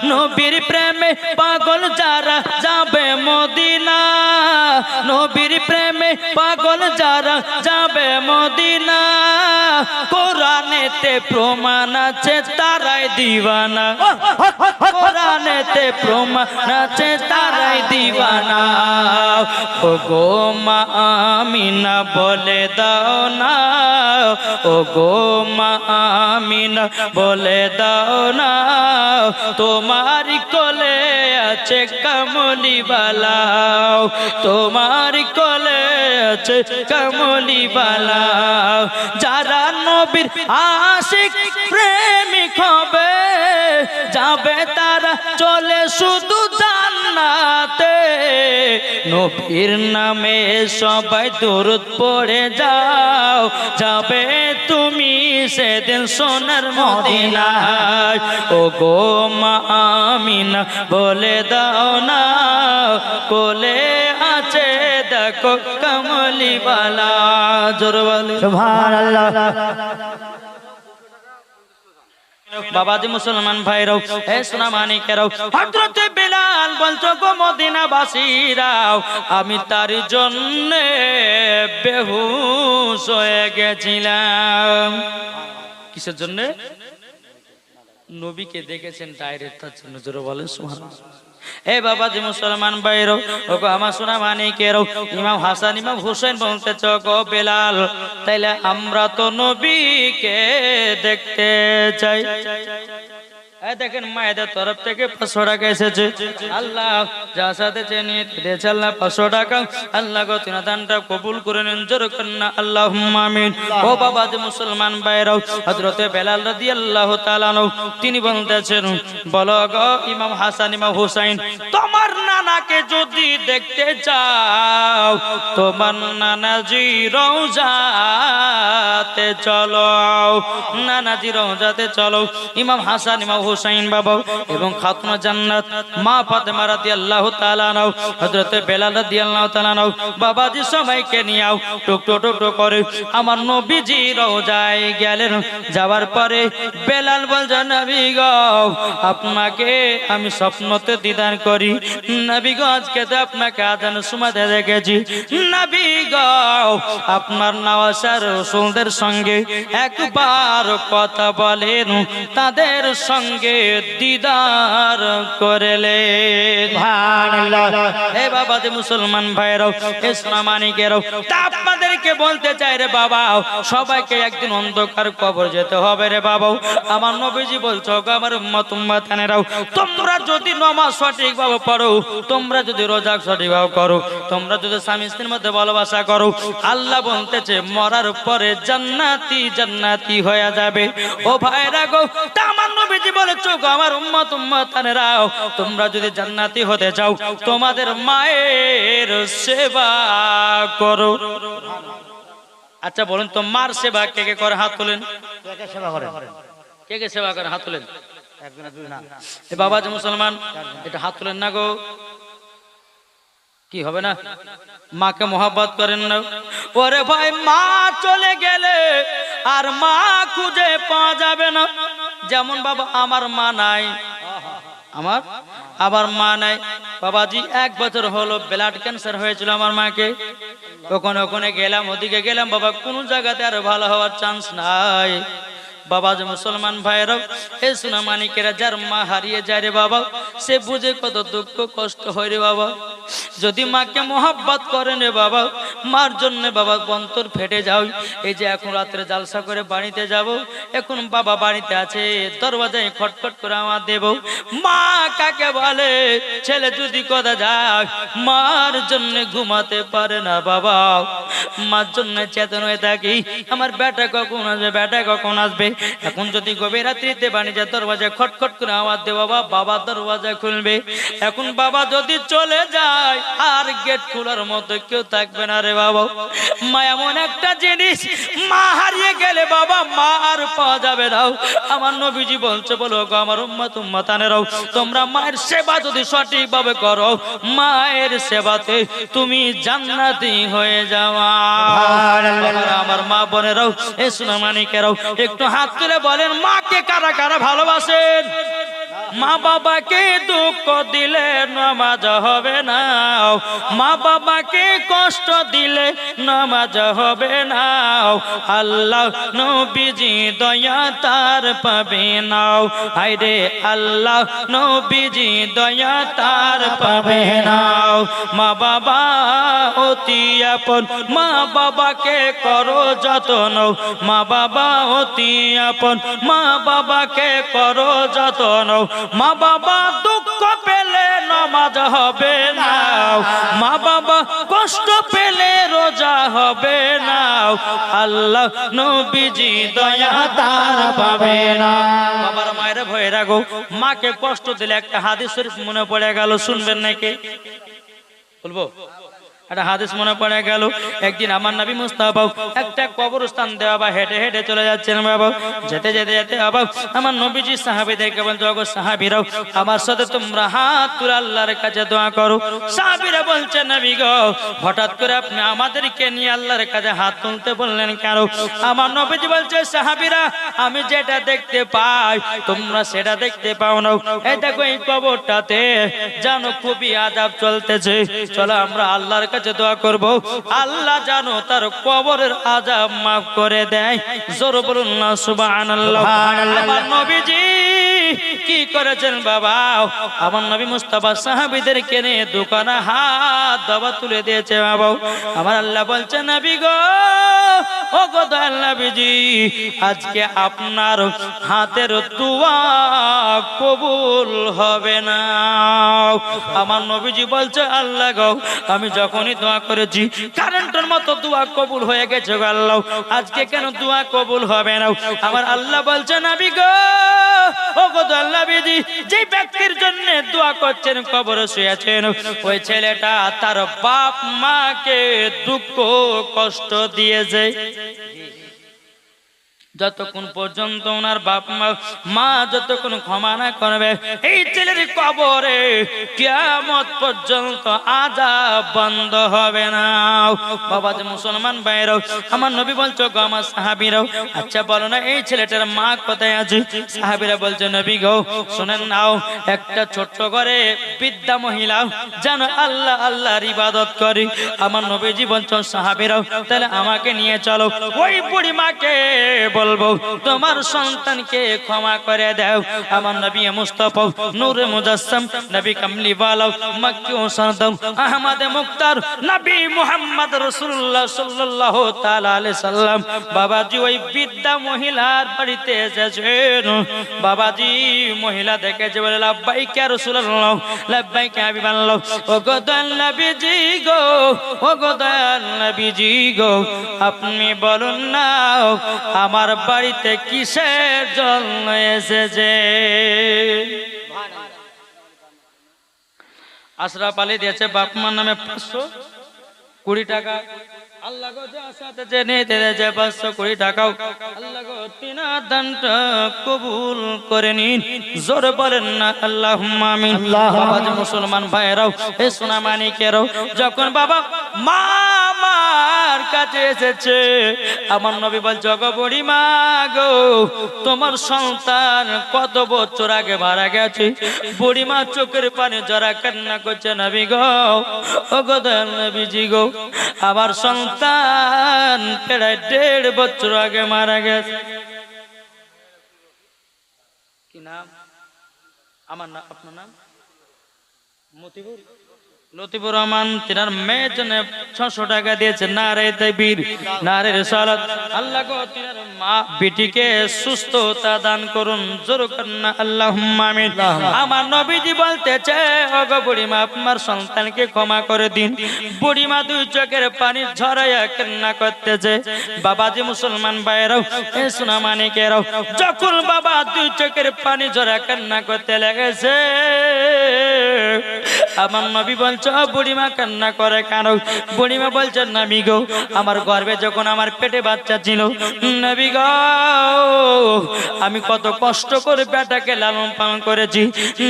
নবীর প্রেমে পাগল যারা যাবে মদিনা, নবীর প্রেমে পাগল যারা যাবে মদিনা। কোরআনেতে প্রমাণ আছে তারাই দিওয়ানা, কোরআনেতে প্রমাণ আছে তারাই দিওয়ানা। ও গো মা আমিনা বলে দাও না, ও গো মা আমিনা বলে দাও না। তোমার কোলে আছে কামলি বালাও, তোমার কোলে আছে কামলি বালাও। যারা নবীর আশিক প্রেমিক হবে, যাবে তারা চলে শুধু জান্নাতে। নবীর নামে সবাই দরুদ পড়ে যাও, যাবে তুমি সেদিন সোনার মদিনায়। ও গো মা আমিনা বলে দাও না, কোলে আছে দেখো কামলি বালা। জোর বলে সুবহানাল্লাহ। বাবাজি মুসলমান ভাইরাও, হে সোনা মানিকেরাও, হযরত বিলাল বলছো গো মদিনাবাসীরাও, আমি তার জন্য বেহুশ হয়ে গেছিলাম। কিসের জন্য? নবীকে দেখেছেন ডাইরেক্ট, তার জন্য। জোরে বলেন সুবহানাল্লাহ। এ বাবাজি মুসলমান ভাইরাও, ওগো আমার সোনা মানিকেরাও, ইমাম হাসান ইমাম হুসেন বলতেছ গো বেলাল, তাইলে আমরা তো নবীকে দেখতে চাই। দেখেন মায়েদের তরফ থেকে 500 টাকা এসেছে। আল্লাহ যা সাথে চেনে দিয়েছে আল্লাহ 500 টাকা, আল্লাহ গো তিনা দানটা কবুল করে নেন। জোর করেন না আল্লাহুম্মা আমিন। ও বাবা যে মুসলমান ভাইরাও, হযরত বেলাল রাদিয়াল্লাহু তাআলা আনহু তিনি বলতেছেন, বলো গো ইমাম হাসান ইমাম হুসাইন, তোমার নানাকে যদি দেখতে চাও, তোমার নানাজি রওজাতে চলো, নানাজি রওজাতে চলো। ইমাম হাসান ইমাম হুসাইন বাবা এবং খাতুনা জান্নাত মা ফাতেমা রাদিয়াল্লাহু তাআলা আনহা, হযরত বেলাল রাদিয়াল্লাহু তাআলা আনহু বাবাজি সবাইকে নিয়াও টুক করে আমার নবীজি রওজায় গেলেন। যাওয়ার পরে বেলাল বলছে, নবী গো আপনাকে আমি স্বপ্নতে দিদার করি। নবী গো আজকে তো আপনাকে আজানের সময়তে দেখেছি। নবী গো আপনার নওয়াসার রাসূলদের সঙ্গে একবার কথা বলেন, তাদের সঙ্গে দিদার করলেন। সুবহানাল্লাহ। হে বাবা যে মুসলমান ভাইরাও, হে সোনা মানিকেরাও, তা আপনাদেরকে বলতে চাই রে বাবা, সবাইকে একদিন অন্ধকার কবর যেতে হবে রে বাবা। আমার নবীজি বলছো গো আমার উম্মত উম্মতানেরাও, তোমরা যদি নামাজ সঠিকভাবে পড়ো, তোমরা যদি রোজা সঠিকভাবে করো, তোমরা যদি স্বামী স্ত্রীর মধ্যে ভালোবাসা করো, আল্লাহ বলতেছে মরার পরে জান্নাতি জান্নাতি হয়ে যাবে। ও ভাইরা গো, তা আমার নবীজি বলেছো গো আমার উম্মত উম্মতানেরাও, তোমরা যদি জান্নাতি হতে চাও, তোমাদের মায়ের সেবা করো। আচ্ছা বলুন তো, মার সেবা কে কে করে? হাত তোলেন। কে সেবা করে? কে কে সেবা করে? হাত তোলেন। একজন দুই না। এ বাবা যে মুসলমান, এটা হাত তোলেন না গো, কি হবে না? মাকে মোহাব্বত করেন না? ওরে ভাই, মা চলে গেলে আর মা খুঁজে পাওয়া যাবে না। যেমন বাবা আমার মা নাই, আমার মা নাই। বাবাজি 1 বছর হলো ব্লাড ক্যান্সার হয়েছিল আমার মাকে। ওখানে গেলাম, ওদিকে গেলাম, বাবা কোন জায়গাতে আর ভালো হওয়ার চান্স নাই। বাবা যে মুসলমান ভাইরাও, এ সোনা মানিকেরা, যার মা হারিয়ে যায় রে বাবা, সে বুঝে কত দুঃখ কষ্ট হয় রে বাবা। যদি মাকে মোহাব্বত করেন রে বাবা, মার জন্য বাবা অন্তর ফেটে যাও। এই যে এখন রাত্রে জালসা করে বাড়িতে যাব, এখন বাবা বাড়িতে আছে, দরওয়াজায় খটখট করে আমার দেব। মা কাকে বলে? ছেলে যদি কথা যায়, মার জন্য ঘুমাতে পারে না বাবা, মার জন্য চেতন হয়ে থাকি, আমার বেটা কখন আসবে, বেটা কখন আসবে। এখন যদি গভীর রাত্রিতে বাণিজ্যের দরওয়াজায় খটখট করে আওয়াজ দে বাবা, বাবা দরওয়াজা খুলবে। এখন বাবা যদি চলে যায়, আর গেট খোলার মতো কেউ থাকবে না রে বাবা। মা এমন একটা জিনিস, মা হারিয়ে গেলে বাবা মা আর পাওয়া যাবে না। আমার নবীজি বলছে, বলো গো আমার উম্মত উম্মতানেরাও, তোমরা মায়ের সেবা যদি সঠিকভাবে করো, মায়ের সেবাতে তুমি জান্নাতি হয়ে যাওয়া। আমার মা বোনেরাও, এ সোনা মানিকেরাও, একটু হাত তুলে বলেন, মাকে কারা কারা ভালোবাসেন? মা বাবাকে দুঃখ দিলে নামাজ হবে না, মা বাবাকে কষ্ট দিলে নামাজ হবে না। আল্লাহ নবীজি দয়া তার পাবে না, হায়রে আল্লাহ নবীজি দয়া তার পাবে না। মা বাবা অতি আপন, মা বাবাকে করো যত্ন, মা বাবা অতি আপন, মা বাবাকে করো যত্ন। মা বাবা দুঃখ পেলে নামাজ হবে না, মা বাবা কষ্ট পেলে রোজা হবে না, আল্লাহ নবীজি দয়া তার পাবে না। বাবার মায়ের ভয়ে রাখো, মাকে কষ্ট দিলে একটা হাদিস শরীফ মনে পড়ে গেল, শুনবেন নাকি? বলবো একটা হাদিস মনে পড়ে গেল। একদিন আমার নবী মুস্তাফা একটা কবরস্থান দেওয়া বা হেঁটে হেঁটে চলে যাচ্ছেন বাবা, যেতে যেতে যেতে বাবা আমার নবীজি সাহাবীদেরকে বলতো, ওগো সাহাবীরাও আমার সাথে তোমরা হাত তুলে আল্লাহর কাছে দোয়া করো। সাহাবীরা বলছে, নবী গো হঠাৎ করে আপনি আমাদেরকে নিয়ে আল্লাহর কাছে হাত তুলতে বললেন কেন? আমার নবীজি বলছে, সাহাবীরা আমি যেটা দেখতে পাই তোমরা সেটা দেখতে পাও না। এই দেখো এই কবরটাতে জানো খুবই আযাব চলতেছে, চলো আমরা আল্লাহর কাছে দোয়া করব, আল্লাহ জানো তার কবরের আযাব মাফ করে দেয়। জোরে বলুন না সুবহানাল্লাহ। আমার নবীজি কি করেছেন বাবা, আমার নবী মুস্তাফা সাহাবীদেরকে নিয়ে দোকানে হাত দাবা তুলে দিয়েছে বাবা। আমার আল্লাহ বলছে, নবী গো ও গো দয়াল নবীজি আজকে আপনার হাতের দোয়া কবুল হবে না। আমার নবীজি বলছে, আল্লাহ গো আমি যখনই দোয়া করেছি কারেন্টের মতো দোয়া কবুল হয়ে গেছে গো আল্লাহ, আজকে কেন দোয়া কবুল হবে না? আমার আল্লাহ বলছে, নবী গো ও গো দয়াল নবীজি যে ব্যক্তির জন্য দোয়া করছেন কবরে শুয়ে আছেন ওই ছেলেটা তার বাপ মাকে দুঃখ কষ্ট দিয়েছে। যতক্ষণ পর্যন্ত ওনার বাপ মা যতক্ষণ ক্ষমা না করবে এই ছেলের কবরে কিয়ামত পর্যন্ত আযাব বন্ধ হবে না। বাবা যে মুসলমান ভাইরাও আমার নবী বলছো গো আমার সাহাবীরাও, আচ্ছা বলো না এই ছেলেটার মা কোথায় আছে? সাহাবীরা বলছে, নবী গো শুনেন নাও, একটা ছোট্ট ঘরে বৃদ্ধা মহিলা জানো আল্লাহ আল্লাহর ইবাদত করে। আমার নবীজি বলছো, সাহাবীরাও তাহলে আমাকে নিয়ে চলো, ওই বুড়ি মাকে বলবো তোমার সন্তানকে ক্ষমা করে দাও। আমার নবী মুস্তাফা নূরে মুজাসসাম নবী কামলি ওয়ালা মক্কি ও সরদার আহমদ মুক্তার নবী মুহাম্মদ রাসূলুল্লাহ সাল্লাল্লাহু তাআলা আলাইহি সাল্লাম বাবাজি ওই বৃদ্ধা মহিলার বাড়িতে এসেছেন। বাবাজি মহিলা দেখেছে, বলে লাব্বাইক ইয়া রাসূলুল্লাহ, লাব্বাইক ইয়া হাবিবাল্লাহ। ও গো দয়াল নবীজি গো, ও গো দয়াল নবীজি গো আপনি বলুন না আমার বাড়িতে কিসের জন্য এসেছে? আশরাফ আলী দিয়েছে বাপ মার নামে 520 টাকা। আল্লাহ গো যা সাথে জেনে দিয়েছে 520 টাকাও আল্লাহ গো তিনা দানটা কবুল করে নিন। জোরে বলেন না আল্লাহুম্মা আমিন। বাবা যে মুসলমান ভাইরাও এ সোনা মানিকেরাও যখন বাবা মা আমার কাছে এসেছে আমার নবী বলছে, গো বুড়ি মা গো তোমার সন্তান কত বছর আগে মারা গেছে। বুড়ি মা চোখের পানি জরা কান্না করছে, নবী গো ও গো দয়াল নবীজি গো আমার সন্তান প্রায় 1.5 বছর আগে মারা গেছে। কি নাম? আমার নাম, আপনার নাম? মতিবুর লতিফুর রহমান। তিনার মেয়ের জন্য 600 টাকা দিয়েছে। নারে তাকবীর, নারে রিসালাত। আল্লাহ গো তিনার মা বেটিকে সুস্থতা দান করুন। জোরে করুন না আল্লাহুম্মা আমিন। আমার নবীজি বলতেছে, ও গো বুড়ি মা আপনার সন্তানকে ক্ষমা করে দিন। বুড়ি মা 2 চোখের পানি ঝরাইয়া কান্না করতেছে। বাবাজি মুসলমান ভাইরাও এ সোনা মানিকেরাও যখন বাবা 2 চোখের পানি ঝরা কান্না করতে লেগেছে আমার নবী বলছে, বুড়িমা কান্না করে কেন? বুড়িমা বলছে, নবী গো আমার গর্ভে যখন আমার পেটে বাচ্চা ছিল নবী গো আমি কত কষ্ট করে বেটাকে লালন পালন করেছি।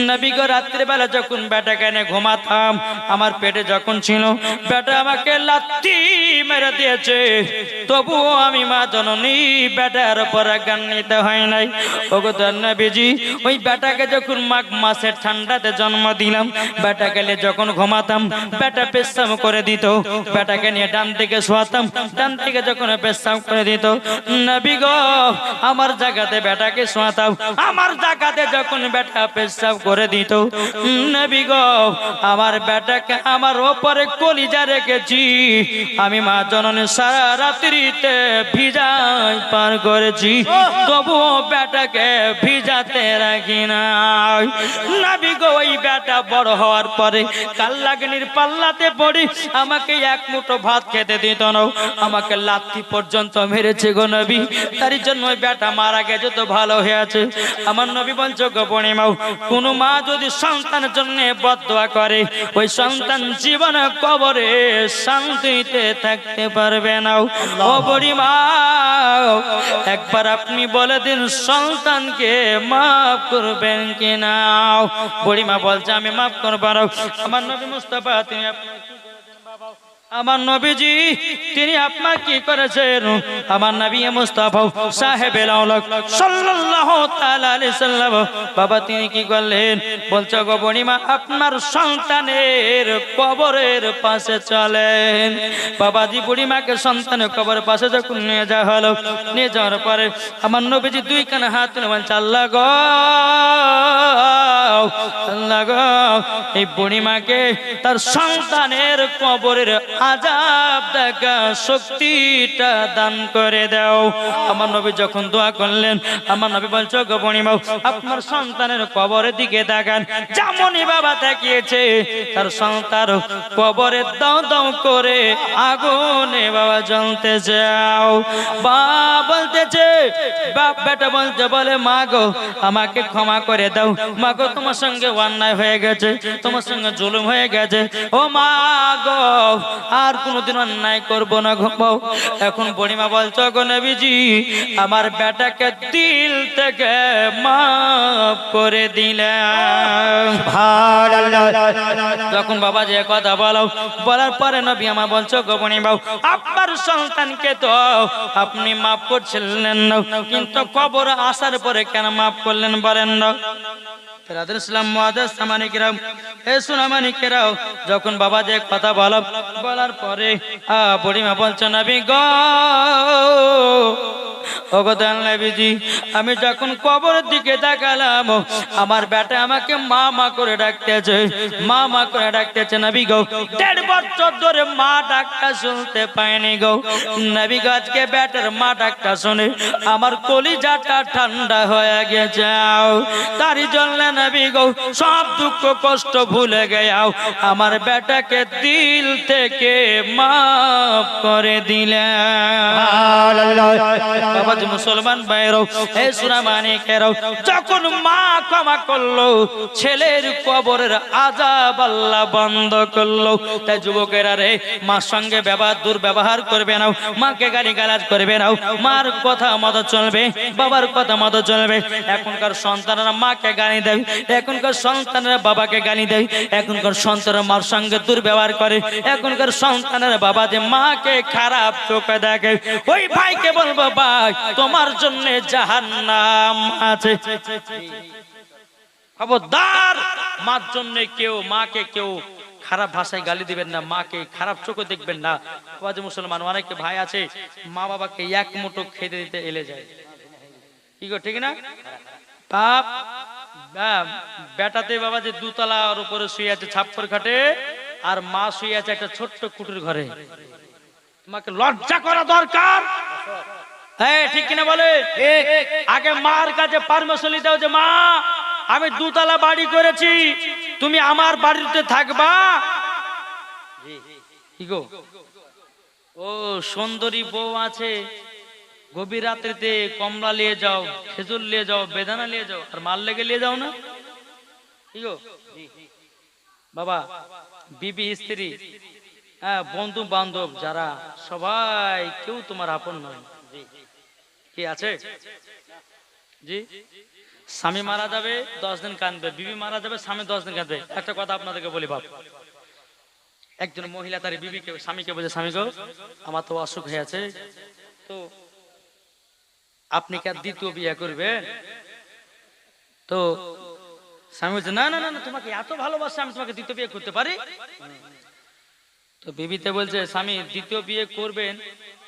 নবী গো রাত্রি বেলা যখন বেটাকে এনে ঘুমাতাম আমার পেটে যখন ছিল বেটা আমাকে লাথি মেরে দিয়েছে, তবুও আমি মা জননী বেটার উপর জ্ঞান নিতে হয় নাই। ওগো নবীজি ওই বেটাকে যখন মাঘ মাসের ঠান্ডাতে জন্ম দিলাম বেটাকে যখন ঘুমাতাম বেটা পেশাব করে দিত, বেটাকে নিয়ে ডান দিকে শোয়াতাম, ডান দিকে যখন পেশাব করে দিত নবী গো আমার জায়গাতে বেটাকে শোয়াতাম, আমার জায়গাতে যখন বেটা পেশাব করে দিত নবী গো আমার বেটাকে আমার ওপরে কলিজা রেখেছি আমি মা জননী সারা রাত্রিতে ভিজাই পার করেছি, তবুও বেটাকে ভিজাতে রাখি না। নবী গো ওই বেটা বড় হওয়ার পর পরে কাল্লাগনির পাল্লাতে পড়ি আমাকে এক মুঠো ভাত খেতে দিত না, আমাকে লাথি পর্যন্ত মেরেছে গো নবী। তার জন্য ওই বেটা মারা গেছে তো ভালো হয়ে আছে। আমার নবী বলছে গো পূর্ণিমা, কোন মা যদি সন্তানের জন্য বদদোয়া করে ওই সন্তান জীবনে কবরে শান্তিতে থাকতে পারবে না। ও পূর্ণিমা, একবার আপনি বলে দিন সন্তানকে মাফ করবেন কিনা। পূর্ণিমা বলছে আমি মাফ করবো না। আমার নবী মুস্তাফা তিনি আমার নবীজি তিনি আপনার কি করেছেন? আমার নবী মুস্তাফা সাহেব সাল্লাল্লাহু তাআলা আলাইহি সাল্লাম বাবা তিনি কি করলেন? বলছে গো পূর্ণিমা, আপনার সন্তানের কবরের পাশে চলেন। বাবাজি পূর্ণিমাকে সন্তানের কবরের পাশে যখন নিয়ে যাওয়া হলো, নিয়ে যাওয়ার পরে আমার নবীজি দুই কানে হাত তুলে বলছে আল্লাহ গো, আল্লাহ গো, এই পূর্ণিমাকে তার সন্তানের কবরের আযাব দেখা শক্তিটা দান করে দাও। আমার নবী যখন দোয়া করলেন, আমার নবী বলছে গো পূর্ণিমা, আপনার সন্তানের কবরের দিকে তাকান। যেমনই বাবা তাকিয়েছে তার সন্তান কবরে দাও দাও করে আগুনে বাবা জ্বলতে যাও। বাবা বলতেছে, বাপ বেটা বলতে বলে মা গো আমাকে ক্ষমা করে দাও, মা গো তোমার সঙ্গে অন্যায় হয়ে গেছে, তোমার সঙ্গে জুলুম হয়ে গেছে, ও মা গো আর কোনোদিন অন্যায় করব না গো। এখন পূর্ণিমা বলছো গো নবীজি আমার বেটাকে দিল থেকে মাফ করে দিলাম। যখন বাবা যে কথা বলার পরে নবী আমার বলছো গো পূর্ণিমা, আপনার সন্তানকে তো আপনি মাফ করছিলেন না, কিন্তু কবর আসার পরে কেন মাফ করলেন বলেন না? যখন বাবা যে কথা বলার পরে বুড়িমা বলছো নবী গো, আমি যখন কবরের দিকে তাকালাম আমার বেটা আমাকে মা মা করে ডাকতেছে, মা মা করে ডাকতেছে। নবী গো 1.5 বছর ধরে মা ডাকটা শুনতে পাইনি গো। নবী গো আজকে বেটার মা ডাকটা শুনে আমার কলিজাটা ঠান্ডা হয়ে গেছে। তারই জন্য নবী গো সব দুঃখ কষ্ট ভুলে গেও আমার বেটাকে দিল থেকে মাফ করে দিলেন। বাবাজি মুসলমান ভাইরাও, এই সূরা মানিকেরাও, যখন মা ক্ষমা করলো ছেলের কবরের আযাব আল্লাহ বন্ধ করলো। তাই যুবকেরা রে, মার সঙ্গে দুর্ব্যবহার করবে না, মাকে গালিগালাজ করবে না, মার কথা মতো চলবে, বাবার কথা মতো চলবে। এখনকার সন্তানরা মাকে গালি দেয়, এখনকার সন্তানরা বাবাকে গালি দেয়, এখনকার সন্তানরা মার সঙ্গে দুর্ব্যবহার করে, এখনকার সন্তানেরা বাবা যে মাকে খারাপ চোখে দেখে। ওই ভাইকে বলবো ভাই তোমার জন্য জাহান্নাম আছে। খবরদার মার জন্য মাকে কেউ খারাপ ভাষায় গালি দিবেন না, মাকে খারাপ চোখে দেখবেন না। বাবা মুসলমান অনেক ভাই আছে মা বাবাকে এক মুঠো খেতে দিতে এলে যায়, কি গো ঠিক না? বাপ বেটাতে বাবা যে 2 তলার উপরে শুয়ে আছে ছাপ্পর খাটে, আর মা শুয়ে আছে একটা ছোট্ট কুটির ঘরে। তোমাকে লজ্জা করা দরকার, হ্যাঁ ঠিক কিনা বলে? আগে মার কাছে পারমিশন নিতে হবে যে মা আমি 2 তলা বাড়ি করেছি, তুমি আমার বাড়িতে থাকবা। কি গো, ও সুন্দরী বউ আছে, গভীর রাত্রিতে কমলা নিয়ে যাও, খেজুর নিয়ে যাও, বেদানা নিয়ে যাও, আর মাল লেগে নিয়ে যাও না। কি গো বাবা, বিবি স্ত্রী বন্ধু বান্ধব যারা সবাই কেউ তোমার আপন নয়। কি আছে জি? স্বামী মারা যাবে 10 দিন কাঁদবে, বিবি মারা যাবে স্বামী 10 দিন কাঁদবে। একটা কথা আপনাদেরকে বলি বাপ, একজন মহিলা তার বিবিকে স্বামীকে বলছে স্বামী গো আমার তো অসুখ হয়ে আছে, তো আপনি কি আর দ্বিতীয় বিয়ে করবেন? তো স্বামী বলছে না না না, তোমাকে এত ভালোবাসে আমি তোমাকে দ্বিতীয় বিয়ে করতে পারি। তো বিবিতে বলছে স্বামী দ্বিতীয় বিয়ে করবেন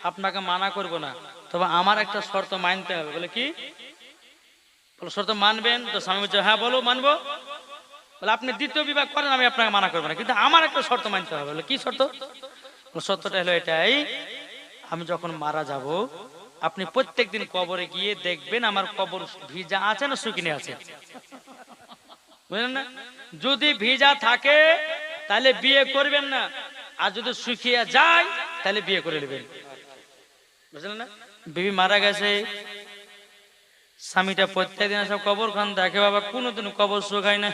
আপনাকে মানা করব না, তবে আমার একটা শর্ত মানতে হবে। বলে কি শর্ত মানবেন? তো স্বামী বলছে হ্যাঁ বলো মানবো। বলে আপনি দ্বিতীয় বিবাহ করেন আমি আপনাকে মানা করবো না, কিন্তু আমার একটা শর্ত মানতে হবে। বলে কি শর্ত? শর্তটা হলো এটাই, আমি যখন মারা যাব আপনি প্রত্যেকদিন কবরে গিয়ে দেখবেন আমার কবর ভিজা আছে না শুকিয়ে আছে। বুঝলেন না? যদি ভিজা থাকে তাহলে বিয়ে করবেন না, আর যদি শুকিয়ে যায় তাহলে বিয়ে করে নেবেন। বুঝলেন না? বিবি মারা গেছে, স্বামীটা প্রত্যেকদিন সব কবর খান দেখে, বাবা কোনোদিন কবর শুকায় না,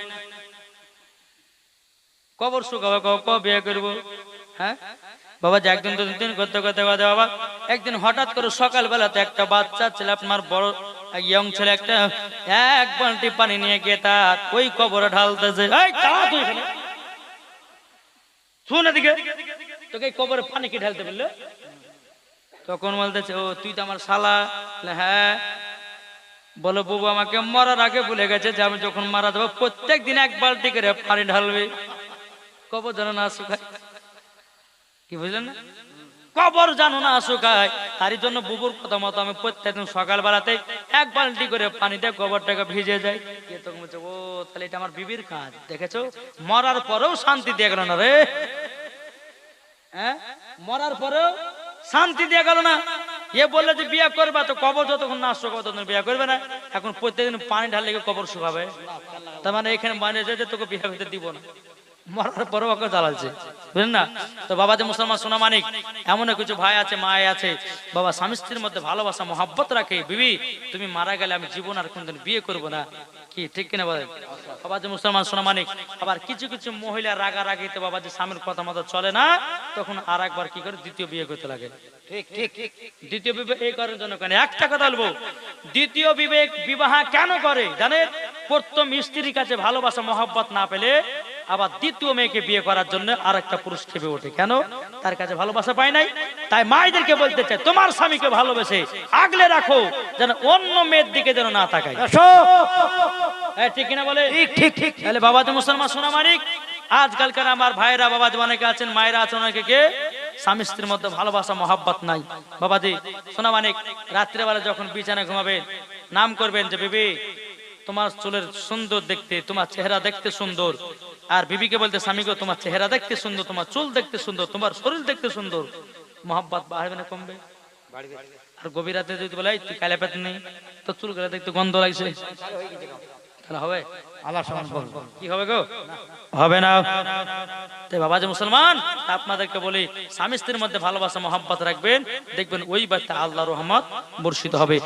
কবর শুকাবো কবে বিয়ে করবো? হ্যাঁ বাবা, যে একদিন দুদিন দিন করতে করতে করতে বাবা একদিন হঠাৎ করে সকালবেলাতে একটা বাচ্চা ছেলে, আপনার বড় ইয়ং ছেলে একটা, এক বালতি পানি নিয়ে গিয়ে তার ওই কবরে ঢালতেছে। এই দাঁড়া তুই এখানে, শুন এদিকে, তোকে এই কবরে পানি কি ঢালতে বললো? তখন বলতেছে, ও তুই তো আমার শালা। হ্যাঁ। বলো বাবু আমাকে মরার আগে বলে গেছে যে আমি যখন মারা যাবো প্রত্যেক দিন এক বালতি করে পানি ঢালবে, কবর যেন না শুকায়। কি বুঝলেন না? কবর জানো না শুকায়, তারই জন্য বুবুর কথা মতো আমি প্রত্যেকদিন সকালবেলাতে এক বালতি করে পানিতে কবরটাকে ভিজে যায়। কে তখন বলছে, ও তাহলে এটা আমার বিবির কাজ, দেখেছো? মরার পরেও শান্তি দিয়ে গেল না রে। হ্যাঁ, মরার পরেও শান্তি দিয়ে গেল না। এ বললে যে বিয়ে করবা, তো কবর যতক্ষণ না শুকাবে ততক্ষণ বিয়ে করবে না। এখন প্রত্যেকদিন পানি ঢাললে কবর শুকাবে? তার মানে এখানে মানে যে তোকে বিয়ে করতে দিব না, মরার পরেও ওকে জ্বালাচ্ছে। বুঝলেন না? তো বাবা যে মুসলমান সোনা মানিক, এমন কিছু ভাই আছে, মা আছে, বাবা স্বামী স্ত্রীর মধ্যে ভালোবাসা মহাব্বত রাখে। বিবি তুমি মারা গেলে আমি জীবন আর কোনদিন বিয়ে করবো না, কি ঠিক কিনা বলেন? বাবা যে মুসলমান সোনা মানিক, আবার কিছু কিছু মহিলা রাগারাগিতে বাবা যে স্বামীর কথা মতো চলে না, তখন আর একবার কি করে দ্বিতীয় বিয়ে করতে লাগে। ঠিক ঠিক ঠিক। দ্বিতীয় বিবাহ এই করার জন্য কেন? একটা কথা বলবো, দ্বিতীয় বিবাহ কেন করে জানেন? প্রথম স্ত্রীর কাছে ভালোবাসা মহব্বত না পেলে আবার দ্বিতীয় মেয়েকে বিয়ে করার জন্য আর একটা পুরুষ খেপে ওঠে। কেন? তার কাছে ভালোবাসা পায় নাই। তাই মায়েদেরকে বলতে চাই, তোমার স্বামীকে ভালোবেসে আগলে রাখো, যেন অন্য মেয়ের দিকে যেন না তাকায়। ঠিক কিনা বলে? ঠিক ঠিক। তাহলে বাবা তো মুসলমান সোনা মানিক, আজকালকার আমার ভাইরা বাবা যে অনেকে আছেন, মায়েরা আছেন অনেকে, কে স্বামী স্ত্রীর মধ্যে ভালোবাসা মহাব্বত নাই। বাবাজি সোনা মানিক, রাত্রেবেলা যখন বিছানায় ঘুমাবেন, নাম করবেন যে বিবি তোমার চুলের সুন্দর দেখতে, তোমার চেহারা দেখতে সুন্দর। আর বিবিকে বলতে স্বামীকে, তোমার চেহারা দেখতে সুন্দর, তোমার চুল দেখতে সুন্দর, তোমার শরীর দেখতে সুন্দর। মহাব্বত বাড়বে না কমবে? আর গভীর রাতে যদি বলে তুই কালে পেট নেই, তো চুল গুলো দেখতে গন্ধ লাগছে, তাহলে হবে? আবার সমান বলবো কি হবে গো? হবে না। তাই বাবা যে মুসলমান, আপনাদেরকে বলি স্বামী স্ত্রীর মধ্যে ভালোবাসা মহব্বত রাখবেন, দেখবেন ওই বাচ্চা আল্লাহর রহমত বর্ষিত হবে।